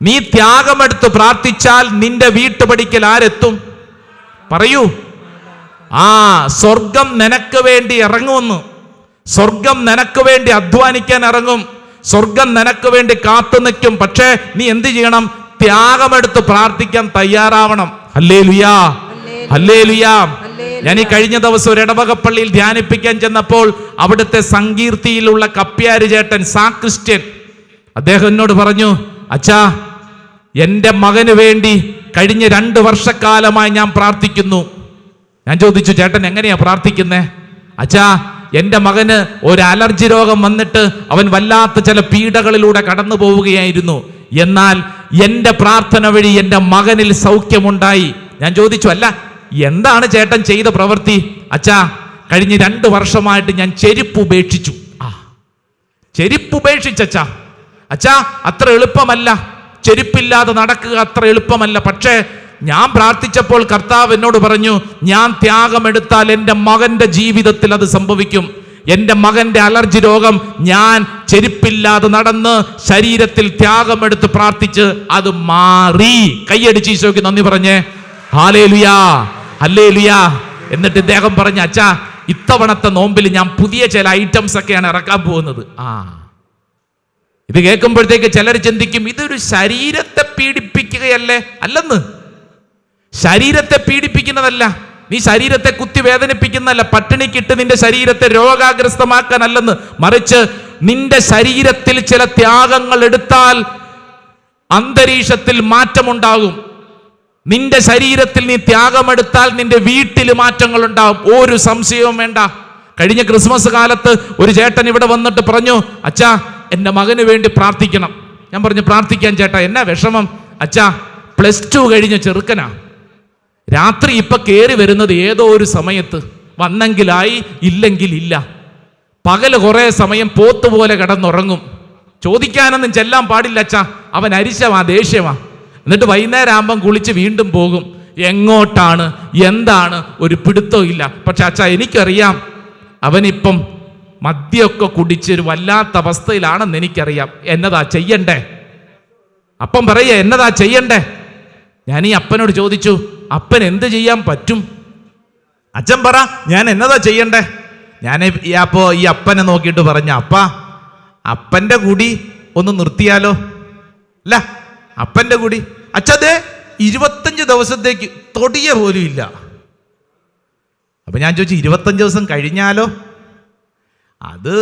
നീ ത്യാഗമെടുത്ത് പ്രാർത്ഥിച്ചാൽ നിന്റെ വീട്ടുപടിക്കൽ ആരെത്തും? പറയൂ. സ്വർഗം നിനക്ക് വേണ്ടി ഇറങ്ങുമെന്ന്. സ്വർഗം നിനക്ക് വേണ്ടി അധ്വാനിക്കാൻ ഇറങ്ങും. സ്വർഗം നിനക്ക് വേണ്ടി കാത്തു നിൽക്കും. പക്ഷേ നീ എന്ത് ചെയ്യണം? ത്യാഗമെടുത്ത് പ്രാർത്ഥിക്കാൻ തയ്യാറാവണം. ഹല്ലേലൂയാ, ഹല്ലേലൂയാ. ഞാൻ ഈ കഴിഞ്ഞ ദിവസം ഒരു ഇടവകപ്പള്ളിയിൽ ധ്യാനിപ്പിക്കാൻ ചെന്നപ്പോൾ അവിടുത്തെ സങ്കീർത്തിയിലുള്ള കപ്പ്യാര് ചേട്ടൻ സാക്രിസ്റ്റ്യൻ അദ്ദേഹം എന്നോട് പറഞ്ഞു, അച്ഛാ, എൻ്റെ മകന് വേണ്ടി കഴിഞ്ഞ 2 വർഷക്കാലമായി ഞാൻ പ്രാർത്ഥിക്കുന്നു. ഞാൻ ചോദിച്ചു, ചേട്ടൻ എങ്ങനെയാ പ്രാർത്ഥിക്കുന്നേ? അച്ഛാ, എൻ്റെ മകന് ഒരു അലർജി രോഗം വന്നിട്ട് അവൻ വല്ലാത്ത ചില പീഡകളിലൂടെ കടന്നു പോവുകയായിരുന്നു. എന്നാൽ എൻ്റെ പ്രാർത്ഥന വഴി എൻ്റെ മകനിൽ സൗഖ്യമുണ്ടായി. ഞാൻ ചോദിച്ചു, അല്ല, എന്താണ് ചേട്ടൻ ചെയ്ത പ്രവൃത്തി? അച്ഛാ, കഴിഞ്ഞ 2 വർഷമായിട്ട് ഞാൻ ചെരുപ്പ് ഉപേക്ഷിച്ചു. ചെരുപ്പ് ഉപേക്ഷിച്ചച്ചാ. അച്ഛാ, അത്ര എളുപ്പമല്ല. ചെരുപ്പില്ലാതെ നടക്കുക അത്ര എളുപ്പമല്ല. പക്ഷേ ഞാൻ പ്രാർത്ഥിച്ചപ്പോൾ കർത്താവ് എന്നോട് പറഞ്ഞു, ഞാൻ ത്യാഗമെടുത്താൽ എൻ്റെ മകന്റെ ജീവിതത്തിൽ അത് സംഭവിക്കും. എൻ്റെ മകന്റെ അലർജി രോഗം ഞാൻ ചെരുപ്പില്ലാതെ നടന്ന് ശരീരത്തിൽ ത്യാഗമെടുത്ത് പ്രാർത്ഥിച്ച് അത് മാറി. കൈയടിച്ച് ഈശോയ്ക്ക് നന്ദി പറഞ്ഞേ. ഹല്ലേലൂയാ, ഹല്ലേലൂയാ. എന്നിട്ട് ഇദ്ദേഹം പറഞ്ഞു, അച്ഛാ, ഇത്തവണത്തെ നോമ്പിൽ ഞാൻ പുതിയ ചില ഐറ്റംസ് ഒക്കെയാണ് ഇറക്കാൻ പോകുന്നത്. ഇത് കേൾക്കുമ്പോഴത്തേക്ക് ചിലർ ചിന്തിക്കും, ഇതൊരു ശരീരത്തെ പീഡിപ്പിക്കുകയല്ലേ? അല്ലെന്ന്. ശരീരത്തെ പീഡിപ്പിക്കുന്നതല്ല. നീ ശരീരത്തെ കുത്തി വേദനിപ്പിക്കുന്നതല്ല. പട്ടിണിക്കിട്ട് നിന്റെ ശരീരത്തെ രോഗാഗ്രസ്തമാക്കാനല്ലെന്ന്. മറിച്ച് നിന്റെ ശരീരത്തിൽ ചില ത്യാഗങ്ങൾ എടുത്താൽ അന്തരീക്ഷത്തിൽ മാറ്റമുണ്ടാകും. നിന്റെ ശരീരത്തിൽ നീ ത്യാഗമെടുത്താൽ നിന്റെ വീട്ടിൽ മാറ്റങ്ങൾ ഉണ്ടാകും. ഒരു സംശയവും വേണ്ട. കഴിഞ്ഞ ക്രിസ്മസ് കാലത്ത് ഒരു ചേട്ടൻ ഇവിടെ വന്നിട്ട് പറഞ്ഞു, അച്ഛാ, എൻ്റെ മകന് വേണ്ടി പ്രാർത്ഥിക്കണം. ഞാൻ പറഞ്ഞു, പ്രാർത്ഥിക്കാൻ ചേട്ടാ, എന്നാ വിഷമം? അച്ഛാ, +2 കഴിഞ്ഞ ചെറുക്കനാ. രാത്രി ഇപ്പൊ കയറി വരുന്നത് ഏതോ ഒരു സമയത്ത്. വന്നെങ്കിലായി, ഇല്ലെങ്കിൽ ഇല്ല. പകല് കുറെ സമയം പോത്തുപോലെ കിടന്നുറങ്ങും. ചോദിക്കാനൊന്നും ചെല്ലാൻ പാടില്ല അച്ഛാ, അവൻ അരിശമാ, ദേഷ്യമാ. എന്നിട്ട് വൈകുന്നേരം ആകുമ്പം കുളിച്ച് വീണ്ടും പോകും. എങ്ങോട്ടാണ്, എന്താണ് ഒരു പിടുത്തവും ഇല്ല. പക്ഷെ അച്ഛാ, എനിക്കറിയാം അവനിപ്പം മദ്യമൊക്കെ കുടിച്ചൊരു വല്ലാത്ത അവസ്ഥയിലാണെന്ന് എനിക്കറിയാം. എന്നതാ ചെയ്യണ്ടേ? അപ്പം പറയ എന്നതാ ചെയ്യണ്ടേ? ഞാൻ ഈ അപ്പനോട് ചോദിച്ചു, അപ്പൻ എന്ത് ചെയ്യാൻ പറ്റും? അച്ഛൻ പറ, ഞാൻ എന്നതാ ചെയ്യണ്ടേ? ഞാൻ അപ്പോ ഈ അപ്പനെ നോക്കിയിട്ട് പറഞ്ഞ, അപ്പന്റെ കുടി ഒന്ന് നിർത്തിയാലോ? അല്ല, അപ്പന്റെ കുടി അച്ഛതേ 25 ദിവസത്തേക്ക് തൊടിയ പോലും ഇല്ല. അപ്പൊ ഞാൻ ചോദിച്ചു, 25 ദിവസം കഴിഞ്ഞാലോ? അത്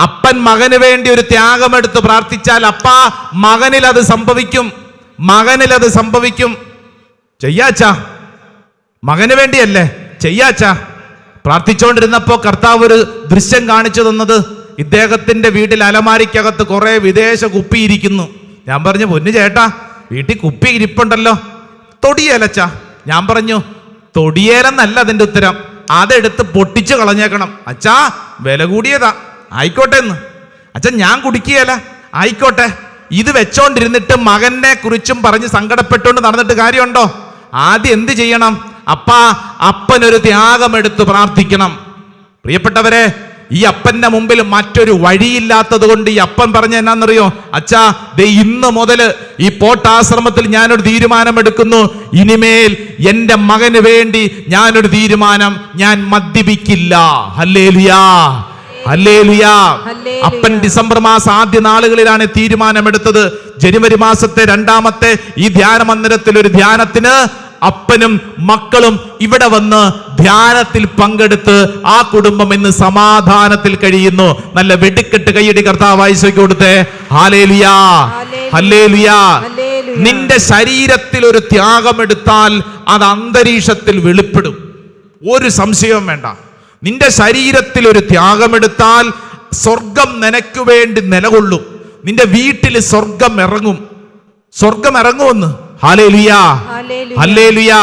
അപ്പൻ മകന് വേണ്ടി ഒരു ത്യാഗമെടുത്ത് പ്രാർത്ഥിച്ചാൽ മകനിൽ അത് സംഭവിക്കും. മകനിൽ അത് സംഭവിക്കും. ചെയ്യാച്ചാ, മകന് വേണ്ടിയല്ലേ? ചെയ്യാച്ചാ. പ്രാർത്ഥിച്ചുകൊണ്ടിരുന്നപ്പോ കർത്താവ് ഒരു ദൃശ്യം കാണിച്ചു തന്നത്, ഇദ്ദേഹത്തിന്റെ വീട്ടിൽ അലമാരിക്കകത്ത് കുറെ വിദേശ കുപ്പി ഇരിക്കുന്നു. ഞാൻ പറഞ്ഞു, പൊന്നു ചേട്ടാ, വീട്ടിൽ കുപ്പി ഇരിപ്പുണ്ടല്ലോ, തൊടിയേലച്ചാ. ഞാൻ പറഞ്ഞു, തൊടിയേലെന്നല്ല അതിന്റെ ഉത്തരം, അതെടുത്ത് പൊട്ടിച്ചു കളഞ്ഞേക്കണം. അച്ഛാ, വില കൂടിയതാ. ആയിക്കോട്ടെ എന്ന്. അച്ഛൻ, ഞാൻ കുടിക്കുകയല്ല. ആയിക്കോട്ടെ. ഇത് വെച്ചോണ്ടിരുന്നിട്ട് മകനെ കുറിച്ചും പറഞ്ഞ് സങ്കടപ്പെട്ടുകൊണ്ട് നടന്നിട്ട് കാര്യമുണ്ടോ? ആദ്യം എന്ത് ചെയ്യണം? അപ്പനൊരു ത്യാഗമെടുത്ത് പ്രാർത്ഥിക്കണം. പ്രിയപ്പെട്ടവരെ, ഈ അപ്പന്റെ മുമ്പിൽ മറ്റൊരു വഴിയില്ലാത്തത് കൊണ്ട് ഈ അപ്പൻ പറഞ്ഞ എന്നാന്നറിയോ? അച്ഛാ, ദേ ഇന്ന് മുതൽ ഈ പോട്ടാശ്രമത്തിൽ ഞാനൊരു തീരുമാനമെടുക്കുന്നു. ഇനിമേൽ എൻ്റെ മകന് വേണ്ടി ഞാനൊരു തീരുമാനം, ഞാൻ മദ്യപിക്കില്ല. ഹല്ലേലൂയാ, ഹല്ലേലൂയാ. അപ്പൻ ഡിസംബർ മാസം ആദ്യ നാളുകളിലാണ് തീരുമാനമെടുത്തത്. ജനുവരി മാസത്തെ 2ാമത്തെ ഈ ധ്യാന മന്ദിരത്തിൽ ഒരു ധ്യാനത്തിന് അപ്പനും മക്കളും ഇവിടെ വന്ന് ധ്യാനത്തിൽ പങ്കെടുത്ത് ആ കുടുംബം ഇന്ന് സമാധാനത്തിൽ കഴിയുന്നു. നല്ല വെടിക്കെട്ട് കൈയടി കർത്താവായി കൊടുത്തേ. ഹല്ലേലൂയാ, ഹല്ലേലൂയാ. നിന്റെ ശരീരത്തിൽ ഒരു ത്യാഗമെടുത്താൽ അത് അന്തരീക്ഷത്തിൽ വെളിപ്പെടും. ഒരു സംശയവും വേണ്ട. നിന്റെ ശരീരത്തിൽ ഒരു ത്യാഗമെടുത്താൽ സ്വർഗം നിനക്ക് വേണ്ടി നിലകൊള്ളും. നിന്റെ വീട്ടിൽ സ്വർഗം ഇറങ്ങും. സ്വർഗം ഇറങ്ങുമെന്ന്. ഹല്ലേലൂയാ, ഹല്ലേലൂയാ.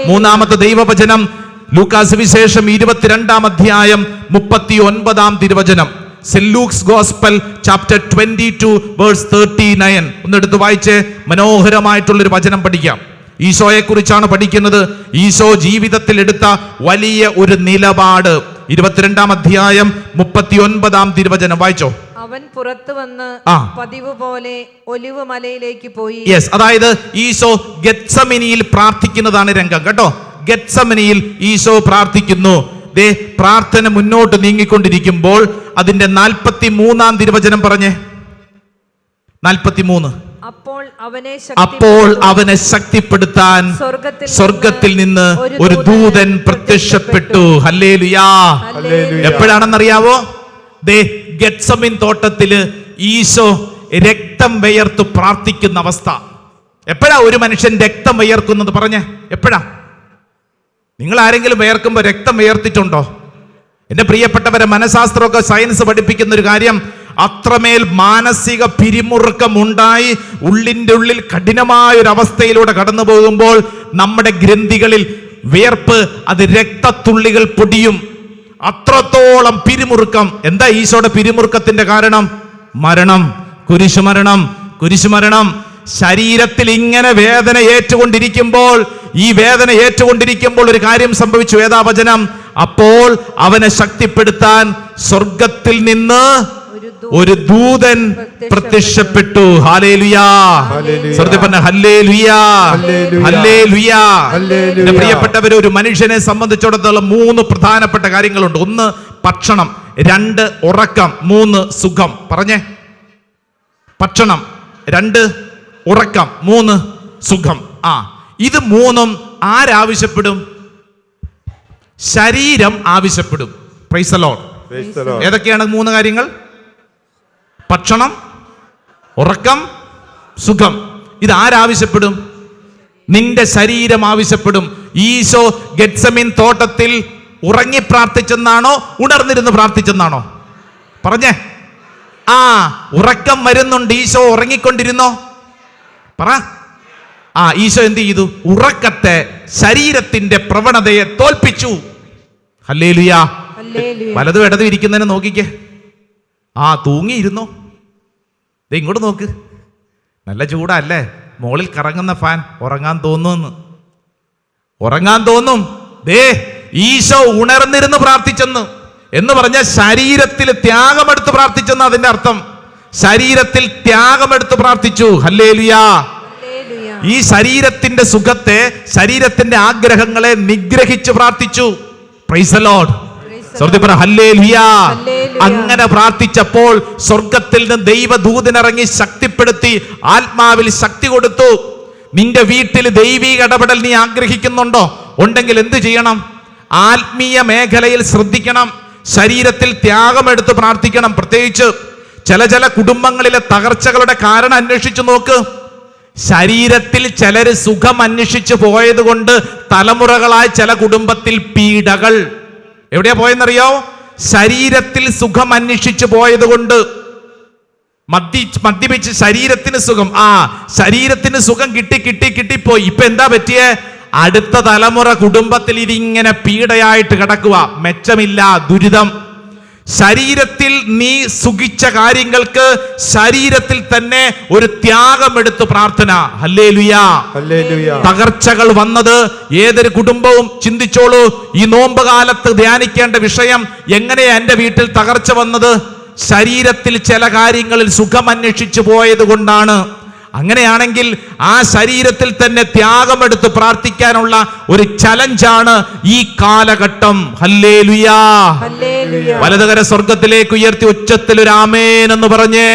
3ാമത്തെ ദൈവവചനം ലൂക്കാസ് വിശേഷം 22-ാം അധ്യായം 39-ാം തിരുവചനം. Saint Luke's gospel chapter 22 verse 39. ഒന്നെടുത്ത് വായിച്ച് മനോഹരമായിട്ടുള്ളൊരു വചനം പഠിക്കാം. ഈശോയെ കുറിച്ചാണ് പഠിക്കുന്നത്. ഈശോ ജീവിതത്തിൽ എടുത്ത വലിയ ഒരു നിലപാട്. 22-ാം അധ്യായം 39-ാം തിരുവചനം വായിച്ചോ. അവൻ പുറത്തു വന്ന് പതിവ് പോലെ ഒലിവ് മലയിലേക്ക് പോയി. യെസ്, അതായത് ഈശോ ഗെത്സമനിയിൽ പ്രാർത്ഥിക്കുന്നതാണ് രംഗം കേട്ടോ. ഗെത്സമനിയിൽ ഈശോ പ്രാർത്ഥിക്കുന്നു. ദേ, പ്രാർത്ഥന മുന്നോട്ട് നീങ്ങിക്കൊണ്ടിരിക്കുമ്പോൾ അതിന്റെ 43-ാം തിരുവചനം പറഞ്ഞേ. 43. അപ്പോൾ അവനെ ശക്തിപ്പെടുത്താൻ സ്വർഗത്തിൽ നിന്ന് ഒരു ദൂതൻ പ്രത്യക്ഷപ്പെട്ടു. ഹല്ലേലൂയാ. എപ്പോഴാണെന്നറിയാവോ? ദേ, ഗെത്സമീൻ തോട്ടത്തില് ഈശോ രക്തം വിയർത്ത് പ്രാർത്ഥിക്കുന്ന അവസ്ഥ. എപ്പോഴാ ഒരു മനുഷ്യൻ രക്തം വിയർക്കുന്നത്? പറഞ്ഞേ, എപ്പോഴാ? നിങ്ങൾ ആരെങ്കിലും വിയർക്കുമ്പോൾ രക്തം വിയർത്തിട്ടുണ്ടോ? എന്റെ പ്രിയപ്പെട്ടവരെ, മനഃശാസ്ത്രമൊക്കെ സയൻസ് പഠിപ്പിക്കുന്ന ഒരു കാര്യം, അത്രമേൽ മാനസിക പിരിമുറുക്കം ഉണ്ടായി ഉള്ളിൻ്റെ ഉള്ളിൽ കഠിനമായ ഒരു അവസ്ഥയിലൂടെ കടന്നു പോകുമ്പോൾ നമ്മുടെ ഗ്രന്ഥികളിൽ വിയർപ്പ്, അത് രക്തത്തുള്ളികൾ പൊടിയും. അത്രത്തോളം പിരിമുറുക്കം. എന്താ ഈശോയുടെ പിരിമുറുക്കത്തിന്റെ കാരണം? മരണം, കുരിശുമരണം, കുരിശുമരണം. ശരീരത്തിൽ ഇങ്ങനെ വേദന ഏറ്റുകൊണ്ടിരിക്കുമ്പോൾ, ഈ വേദന ഏറ്റുകൊണ്ടിരിക്കുമ്പോൾ ഒരു കാര്യം സംഭവിച്ചു. ഏതാ വചനം? അപ്പോൾ അവനെ ശക്തിപ്പെടുത്താൻ സ്വർഗത്തിൽ നിന്ന് ഒരു ദൂതൻ പ്രത്യക്ഷപ്പെട്ടു. ഹല്ലേലൂയാ, ഹല്ലേലൂയാ, ഹല്ലേലൂയാ. എന്റെ പ്രിയപ്പെട്ടവരെ, ഒരു മനുഷ്യനെ സംബന്ധിച്ചിടത്തോളം 3 പ്രധാനപ്പെട്ട കാര്യങ്ങളുണ്ട്. 1 ഭക്ഷണം, 2 ഉറക്കം, 3 സുഖം. പറഞ്ഞേ, ഭക്ഷണം, 2 ഉറക്കം, 3 സുഖം. ഇത് 3ഉം ആരാവശ്യപ്പെടും? ശരീരം ആവശ്യപ്പെടും. Price the Lord. ഏതൊക്കെയാണ് 3 കാര്യങ്ങൾ? ഭക്ഷണം, ഉറക്കം, സുഖം. ഇത് ആരാവശ്യപ്പെടും? നിന്റെ ശരീരം ആവശ്യപ്പെടും. ഈശോ ഗെത്സമീൻ തോട്ടത്തിൽ ഉറങ്ങി പ്രാർത്ഥിച്ചെന്നാണോ ഉണർന്നിരുന്ന് പ്രാർത്ഥിച്ചെന്നാണോ? പറഞ്ഞേ. ഉറക്കം വരുന്നുണ്ട്. ഈശോ ഉറങ്ങിക്കൊണ്ടിരുന്നോ? പറ. ഈശോ എന്ത് ചെയ്തു? ഉറക്കത്തെ, ശരീരത്തിന്റെ പ്രവണതയെ തോൽപ്പിച്ചു. ഹല്ലേലൂയാ. വലതും ഇടതും ഇരിക്കുന്നതിനെ നോക്കിക്കേ. തൂങ്ങിയിരുന്നോ? ഇങ്ങോട്ട് നോക്ക്. നല്ല ചൂടല്ലേ? മോളിൽ കറങ്ങുന്ന ഫാൻ. ഉറങ്ങാൻ തോന്നുമെന്ന്. ഉറങ്ങാൻ തോന്നും. ദേ, ഈശോ ഉണർന്നിരുന്ന് പ്രാർത്ഥിച്ചെന്ന് എന്ന് പറഞ്ഞ ശരീരത്തിൽ ത്യാഗമെടുത്ത് പ്രാർത്ഥിച്ചെന്ന് അതിന്റെ അർത്ഥം. ശരീരത്തിൽ ത്യാഗമെടുത്ത് പ്രാർത്ഥിച്ചു. ഹല്ലേലൂയാ. ഈ ശരീരത്തിന്റെ സുഖത്തെ, ശരീരത്തിന്റെ ആഗ്രഹങ്ങളെ നിഗ്രഹിച്ച് പ്രാർത്ഥിച്ചു. Praise the Lord. ഹല്ലേലൂയാ. അങ്ങനെ പ്രാർത്ഥിച്ചപ്പോൾ സ്വർഗത്തിൽ നിന്ന് ദൈവദൂതനിറങ്ങി ശക്തിപ്പെടുത്തി, ആത്മാവിൽ ശക്തി കൊടുത്തു. നിന്റെ വീട്ടിൽ ദൈവിക ഇടപെടൽ നീ ആഗ്രഹിക്കുന്നുണ്ടോ? ഉണ്ടെങ്കിൽ എന്ത് ചെയ്യണം? ആത്മീയ മേഖലയിൽ ശ്രദ്ധിക്കണം. ശരീരത്തിൽ ത്യാഗമെടുത്ത് പ്രാർത്ഥിക്കണം. പ്രത്യേകിച്ച് ചില കുടുംബങ്ങളിലെ തകർച്ചകളുടെ കാരണം അന്വേഷിച്ചു നോക്ക്. ശരീരത്തിൽ ചിലര് സുഖം അന്വേഷിച്ചു പോയത് കൊണ്ട് തലമുറകളായി ചില കുടുംബത്തിൽ പീഡകൾ. എവിടെയാ പോയെന്നറിയോ? ശരീരത്തിൽ സുഖം അന്വേഷിച്ചു പോയത് കൊണ്ട്. മദ്യപിച്ച് ശരീരത്തിന് സുഖം, ശരീരത്തിന് സുഖം കിട്ടിപ്പോയി. ഇപ്പൊ എന്താ പറ്റിയേ? അടുത്ത തലമുറ കുടുംബത്തിൽ ഇതിങ്ങനെ പീഡയായിട്ട് കിടക്കുക. മെച്ചമില്ല, ദുരിതം. ശരീരത്തിൽ നീ സുഖിച്ച കാര്യങ്ങൾക്ക് ശരീരത്തിൽ തന്നെ ഒരു ത്യാഗമെടുത്ത് പ്രാർത്ഥന. ഹല്ലേലൂയാ. തകർച്ചകൾ വന്നത് ഏതൊരു കുടുംബവും ചിന്തിച്ചോളൂ. ഈ നോമ്പ് കാലത്ത് ധ്യാനിക്കേണ്ട വിഷയം, എങ്ങനെയാ എന്റെ വീട്ടിൽ തകർച്ച വന്നത്? ശരീരത്തിൽ ചില കാര്യങ്ങളിൽ സുഖം അന്വേഷിച്ചു പോയത് കൊണ്ടാണ്. അങ്ങനെയാണെങ്കിൽ ആ ശരീരത്തിൽ തന്നെ ത്യാഗമെടുത്ത് പ്രാർത്ഥിക്കാനുള്ള ഒരു ചലഞ്ചാണ് ഈ കാലഘട്ടം. ഹല്ലേലൂയാ. വലതുകര സ്വർഗത്തിലേക്ക് ഉയർത്തി ഉച്ചത്തിൽ ഒരു ആമേൻ എന്ന് പറഞ്ഞേ.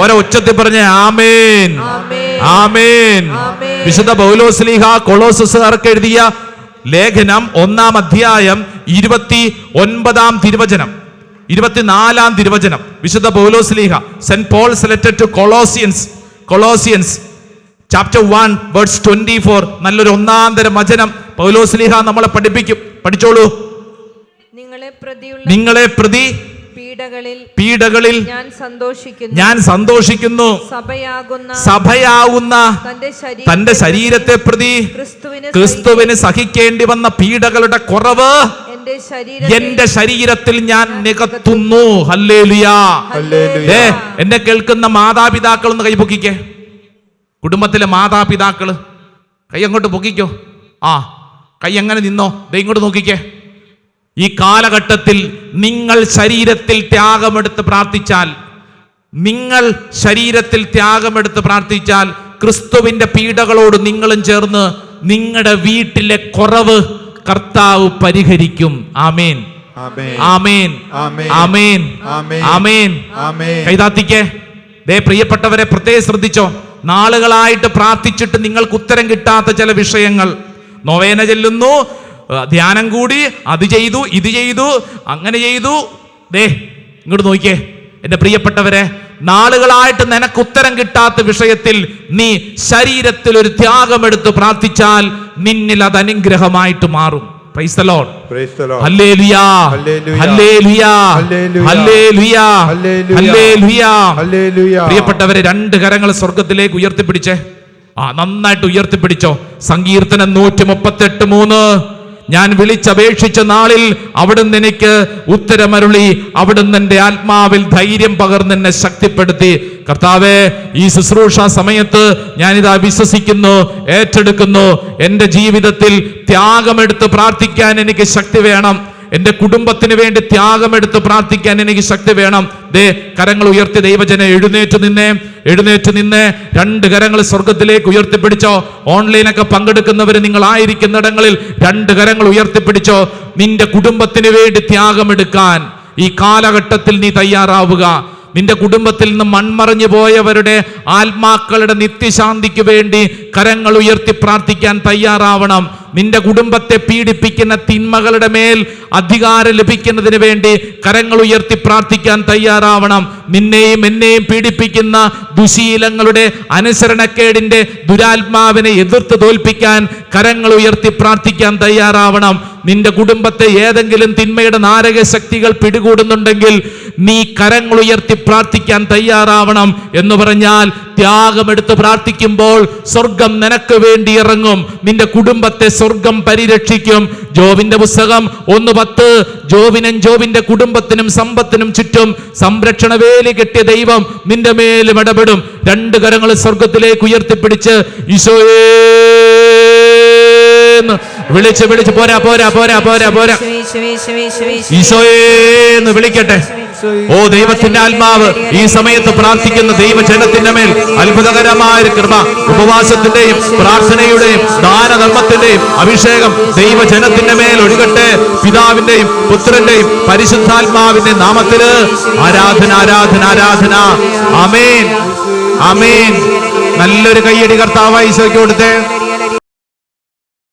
ഓരോ ഉച്ചത്തിൽ പറഞ്ഞേ ആമേൻ, ആമേൻ. വിശുദ്ധ പൗലോസ്ലീഹ കൊളോസ്യർക്ക് എഴുതിയ ലേഖനം 1-ാം അധ്യായം 29-ാം തിരുവചനം, 24-ാം തിരുവചനം. വിശുദ്ധ പൗലോസ്ലീഹ, saint Paul's letter to Colossians chapter 1 verse 24. നല്ലൊരു ഒന്നാന്തരം വചനം പൗലോസ്ലീഹ നമ്മളെ പഠിപ്പിക്കും. പഠിച്ചോളൂ. നിങ്ങളെ പ്രതി പീഡകളിൽ ഞാൻ സന്തോഷിക്കുന്നു. സഭയാകുന്ന തന്റെ ശരീരത്തെ പ്രതി ക്രിസ്തുവിന് സഹിക്കേണ്ടി വന്ന പീഡകളുടെ കുറവ് എന്റെ ശരീരത്തിൽ ഞാൻ നികത്തുന്നു. ഹല്ലേലൂയാ. എന്നെ കേൾക്കുന്ന മാതാപിതാക്കൾ ഒന്ന് കൈ പൊക്കിക്കേ. കുടുംബത്തിലെ മാതാപിതാക്കള് കൈ അങ്ങോട്ട് പൊക്കിക്കോ. കൈ അങ്ങനെ നിന്നോ. ദേ ഇങ്ങോട്ട് നോക്കിക്കേ. ഈ കാലഘട്ടത്തിൽ നിങ്ങൾ ശരീരത്തിൽ ത്യാഗമെടുത്ത് പ്രാർത്ഥിച്ചാൽ ക്രിസ്തുവിന്റെ പീഡകളോട് നിങ്ങളും ചേർന്ന് നിങ്ങളുടെ വീട്ടിലെ കുറവ് കർത്താവ് പരിഹരിക്കും. ആമേൻ, ആമേൻ, ആമേൻ, ആമേൻ. കൈതാത്തിക്കേ. ദേ പ്രിയപ്പെട്ടവരെ, പ്രത്യേകം ശ്രദ്ധിച്ചോ. നാളുകളായിട്ട് പ്രാർത്ഥിച്ചിട്ട് നിങ്ങൾക്ക് ഉത്തരം കിട്ടാത്ത ചില വിഷയങ്ങൾ. നൊവേന ചെല്ലുന്നു, ധ്യാനം കൂടി, അത് ചെയ്തു, ഇത് ചെയ്തു, അങ്ങനെ ചെയ്തു. ദേ ഇങ്ങോട്ട് നോക്കിയേ എന്റെ പ്രിയപ്പെട്ടവരെ. നാളുകളായിട്ട് നിനക്ക് ഉത്തരം കിട്ടാത്ത വിഷയത്തിൽ നീ ശരീരത്തിൽ ഒരു ത്യാഗമെടുത്ത് പ്രാർത്ഥിച്ചാൽ നിന്നിൽ അത് അനുഗ്രഹമായിട്ട് മാറും. Praise the Lord. Hallelujah. Hallelujah. Hallelujah. Hallelujah. പ്രിയപ്പെട്ടവരെ, 2 കരങ്ങൾ സ്വർഗത്തിലേക്ക് ഉയർത്തിപ്പിടിച്ചേ. നന്നായിട്ട് ഉയർത്തിപ്പിടിച്ചോ. സങ്കീർത്തനം 138:3. ഞാൻ വിളിച്ചപേക്ഷിച്ച നാളിൽ അവിടുന്ന് എനിക്ക് ഉത്തരമരുളി, അവിടുന്ന് എൻ്റെ ആത്മാവിൽ ധൈര്യം പകർന്ന് എന്നെ ശക്തിപ്പെടുത്തി. കർത്താവേ, ഈ ശുശ്രൂഷ സമയത്ത് ഞാനിതാ വിശ്വസിക്കുന്നു, ഏറ്റെടുക്കുന്നു. എൻ്റെ ജീവിതത്തിൽ ത്യാഗമെടുത്ത് പ്രാർത്ഥിക്കാൻ എനിക്ക് ശക്തി വേണം. എന്റെ കുടുംബത്തിന് വേണ്ടി ത്യാഗമെടുത്ത് പ്രാർത്ഥിക്കാൻ എനിക്ക് ശക്തി വേണം. ദേ കരങ്ങൾ ഉയർത്തി ദൈവജനെ എഴുന്നേറ്റ് നിന്നേ. 2 കരങ്ങൾ സ്വർഗത്തിലേക്ക് ഉയർത്തിപ്പിടിച്ചോ. ഓൺലൈനൊക്കെ പങ്കെടുക്കുന്നവർ നിങ്ങൾ ആയിരിക്കുന്നിടങ്ങളിൽ 2 കരങ്ങൾ ഉയർത്തിപ്പിടിച്ചോ. നിന്റെ കുടുംബത്തിന് വേണ്ടി ത്യാഗമെടുക്കാൻ ഈ കാലഘട്ടത്തിൽ നീ തയ്യാറാവുക. നിന്റെ കുടുംബത്തിൽ നിന്ന് മൺമറഞ്ഞു പോയവരുടെ ആത്മാക്കളുടെ നിത്യശാന്തിക്ക് വേണ്ടി കരങ്ങൾ ഉയർത്തി പ്രാർത്ഥിക്കാൻ തയ്യാറാവണം. നിന്റെ കുടുംബത്തെ പീഡിപ്പിക്കുന്ന തിന്മകളുടെ മേൽ അധികാരം ലഭിക്കുന്നതിന് വേണ്ടി കരങ്ങൾ ഉയർത്തി പ്രാർത്ഥിക്കാൻ തയ്യാറാവണം. നിന്നെയും എന്നെയും പീഡിപ്പിക്കുന്ന ദുശീലങ്ങളുടെ അനുസരണക്കേടിന്റെ ദുരാത്മാവിനെ എതിർത്ത് തോൽപ്പിക്കാൻ കരങ്ങൾ ഉയർത്തി പ്രാർത്ഥിക്കാൻ തയ്യാറാവണം. നിന്റെ കുടുംബത്തെ ഏതെങ്കിലും തിന്മയുടെ നാരക ശക്തികൾ പിടികൂടുന്നുണ്ടെങ്കിൽ നീ കരങ്ങൾ ഉയർത്തി പ്രാർത്ഥിക്കാൻ തയ്യാറാവണം. എന്ന് പറഞ്ഞാൽ ത്യാഗമെടുത്ത് പ്രാർത്ഥിക്കുമ്പോൾ സ്വർഗം നിനക്ക് വേണ്ടി ഇറങ്ങും. നിന്റെ കുടുംബത്തെ സ്വർഗം പരിരക്ഷിക്കും. ജോബിന്റെ പുസ്തകം 1:10. ജോബിന്റെ കുടുംബത്തിനും സമ്പത്തിനും ചുറ്റും സംരക്ഷണ വേലി കെട്ടിയ ദൈവം നിന്റെ മേലും ഇടപെടും. 2 കരങ്ങൾ സ്വർഗത്തിലേക്ക് ഉയർത്തിപ്പിടിച്ച് ഈശോയേ എന്ന് വിളിച്ച് വിളിച്ച് പോരാ പോരാ പോരാ പോരാ പോരാ ഈശോയേന്ന് വിളിക്കട്ടെ. ഓ ദൈവത്തിന്റെ ആത്മാവ് ഈ സമയത്ത് പ്രാർത്ഥിക്കുന്ന ദൈവജനത്തിന്റെ മേൽ അത്ഭുതകരമായ കൃപ, ഉപവാസത്തിന്റെയും പ്രാർത്ഥനയുടെയും ദാനധർമ്മത്തിന്റെയും അഭിഷേകം ദൈവജനത്തിന്റെ മേൽ ഒഴുകട്ടെ. പിതാവിന്റെയും പുത്രന്റെയും പരിശുദ്ധാത്മാവിന്റെ നാമത്തില് ആരാധന ആരാധന ആരാധന. ആമേൻ ആമേൻ. നല്ലൊരു കയ്യടി കർത്താവായി ഈശോയ്ക്ക് കൊടുത്തേ.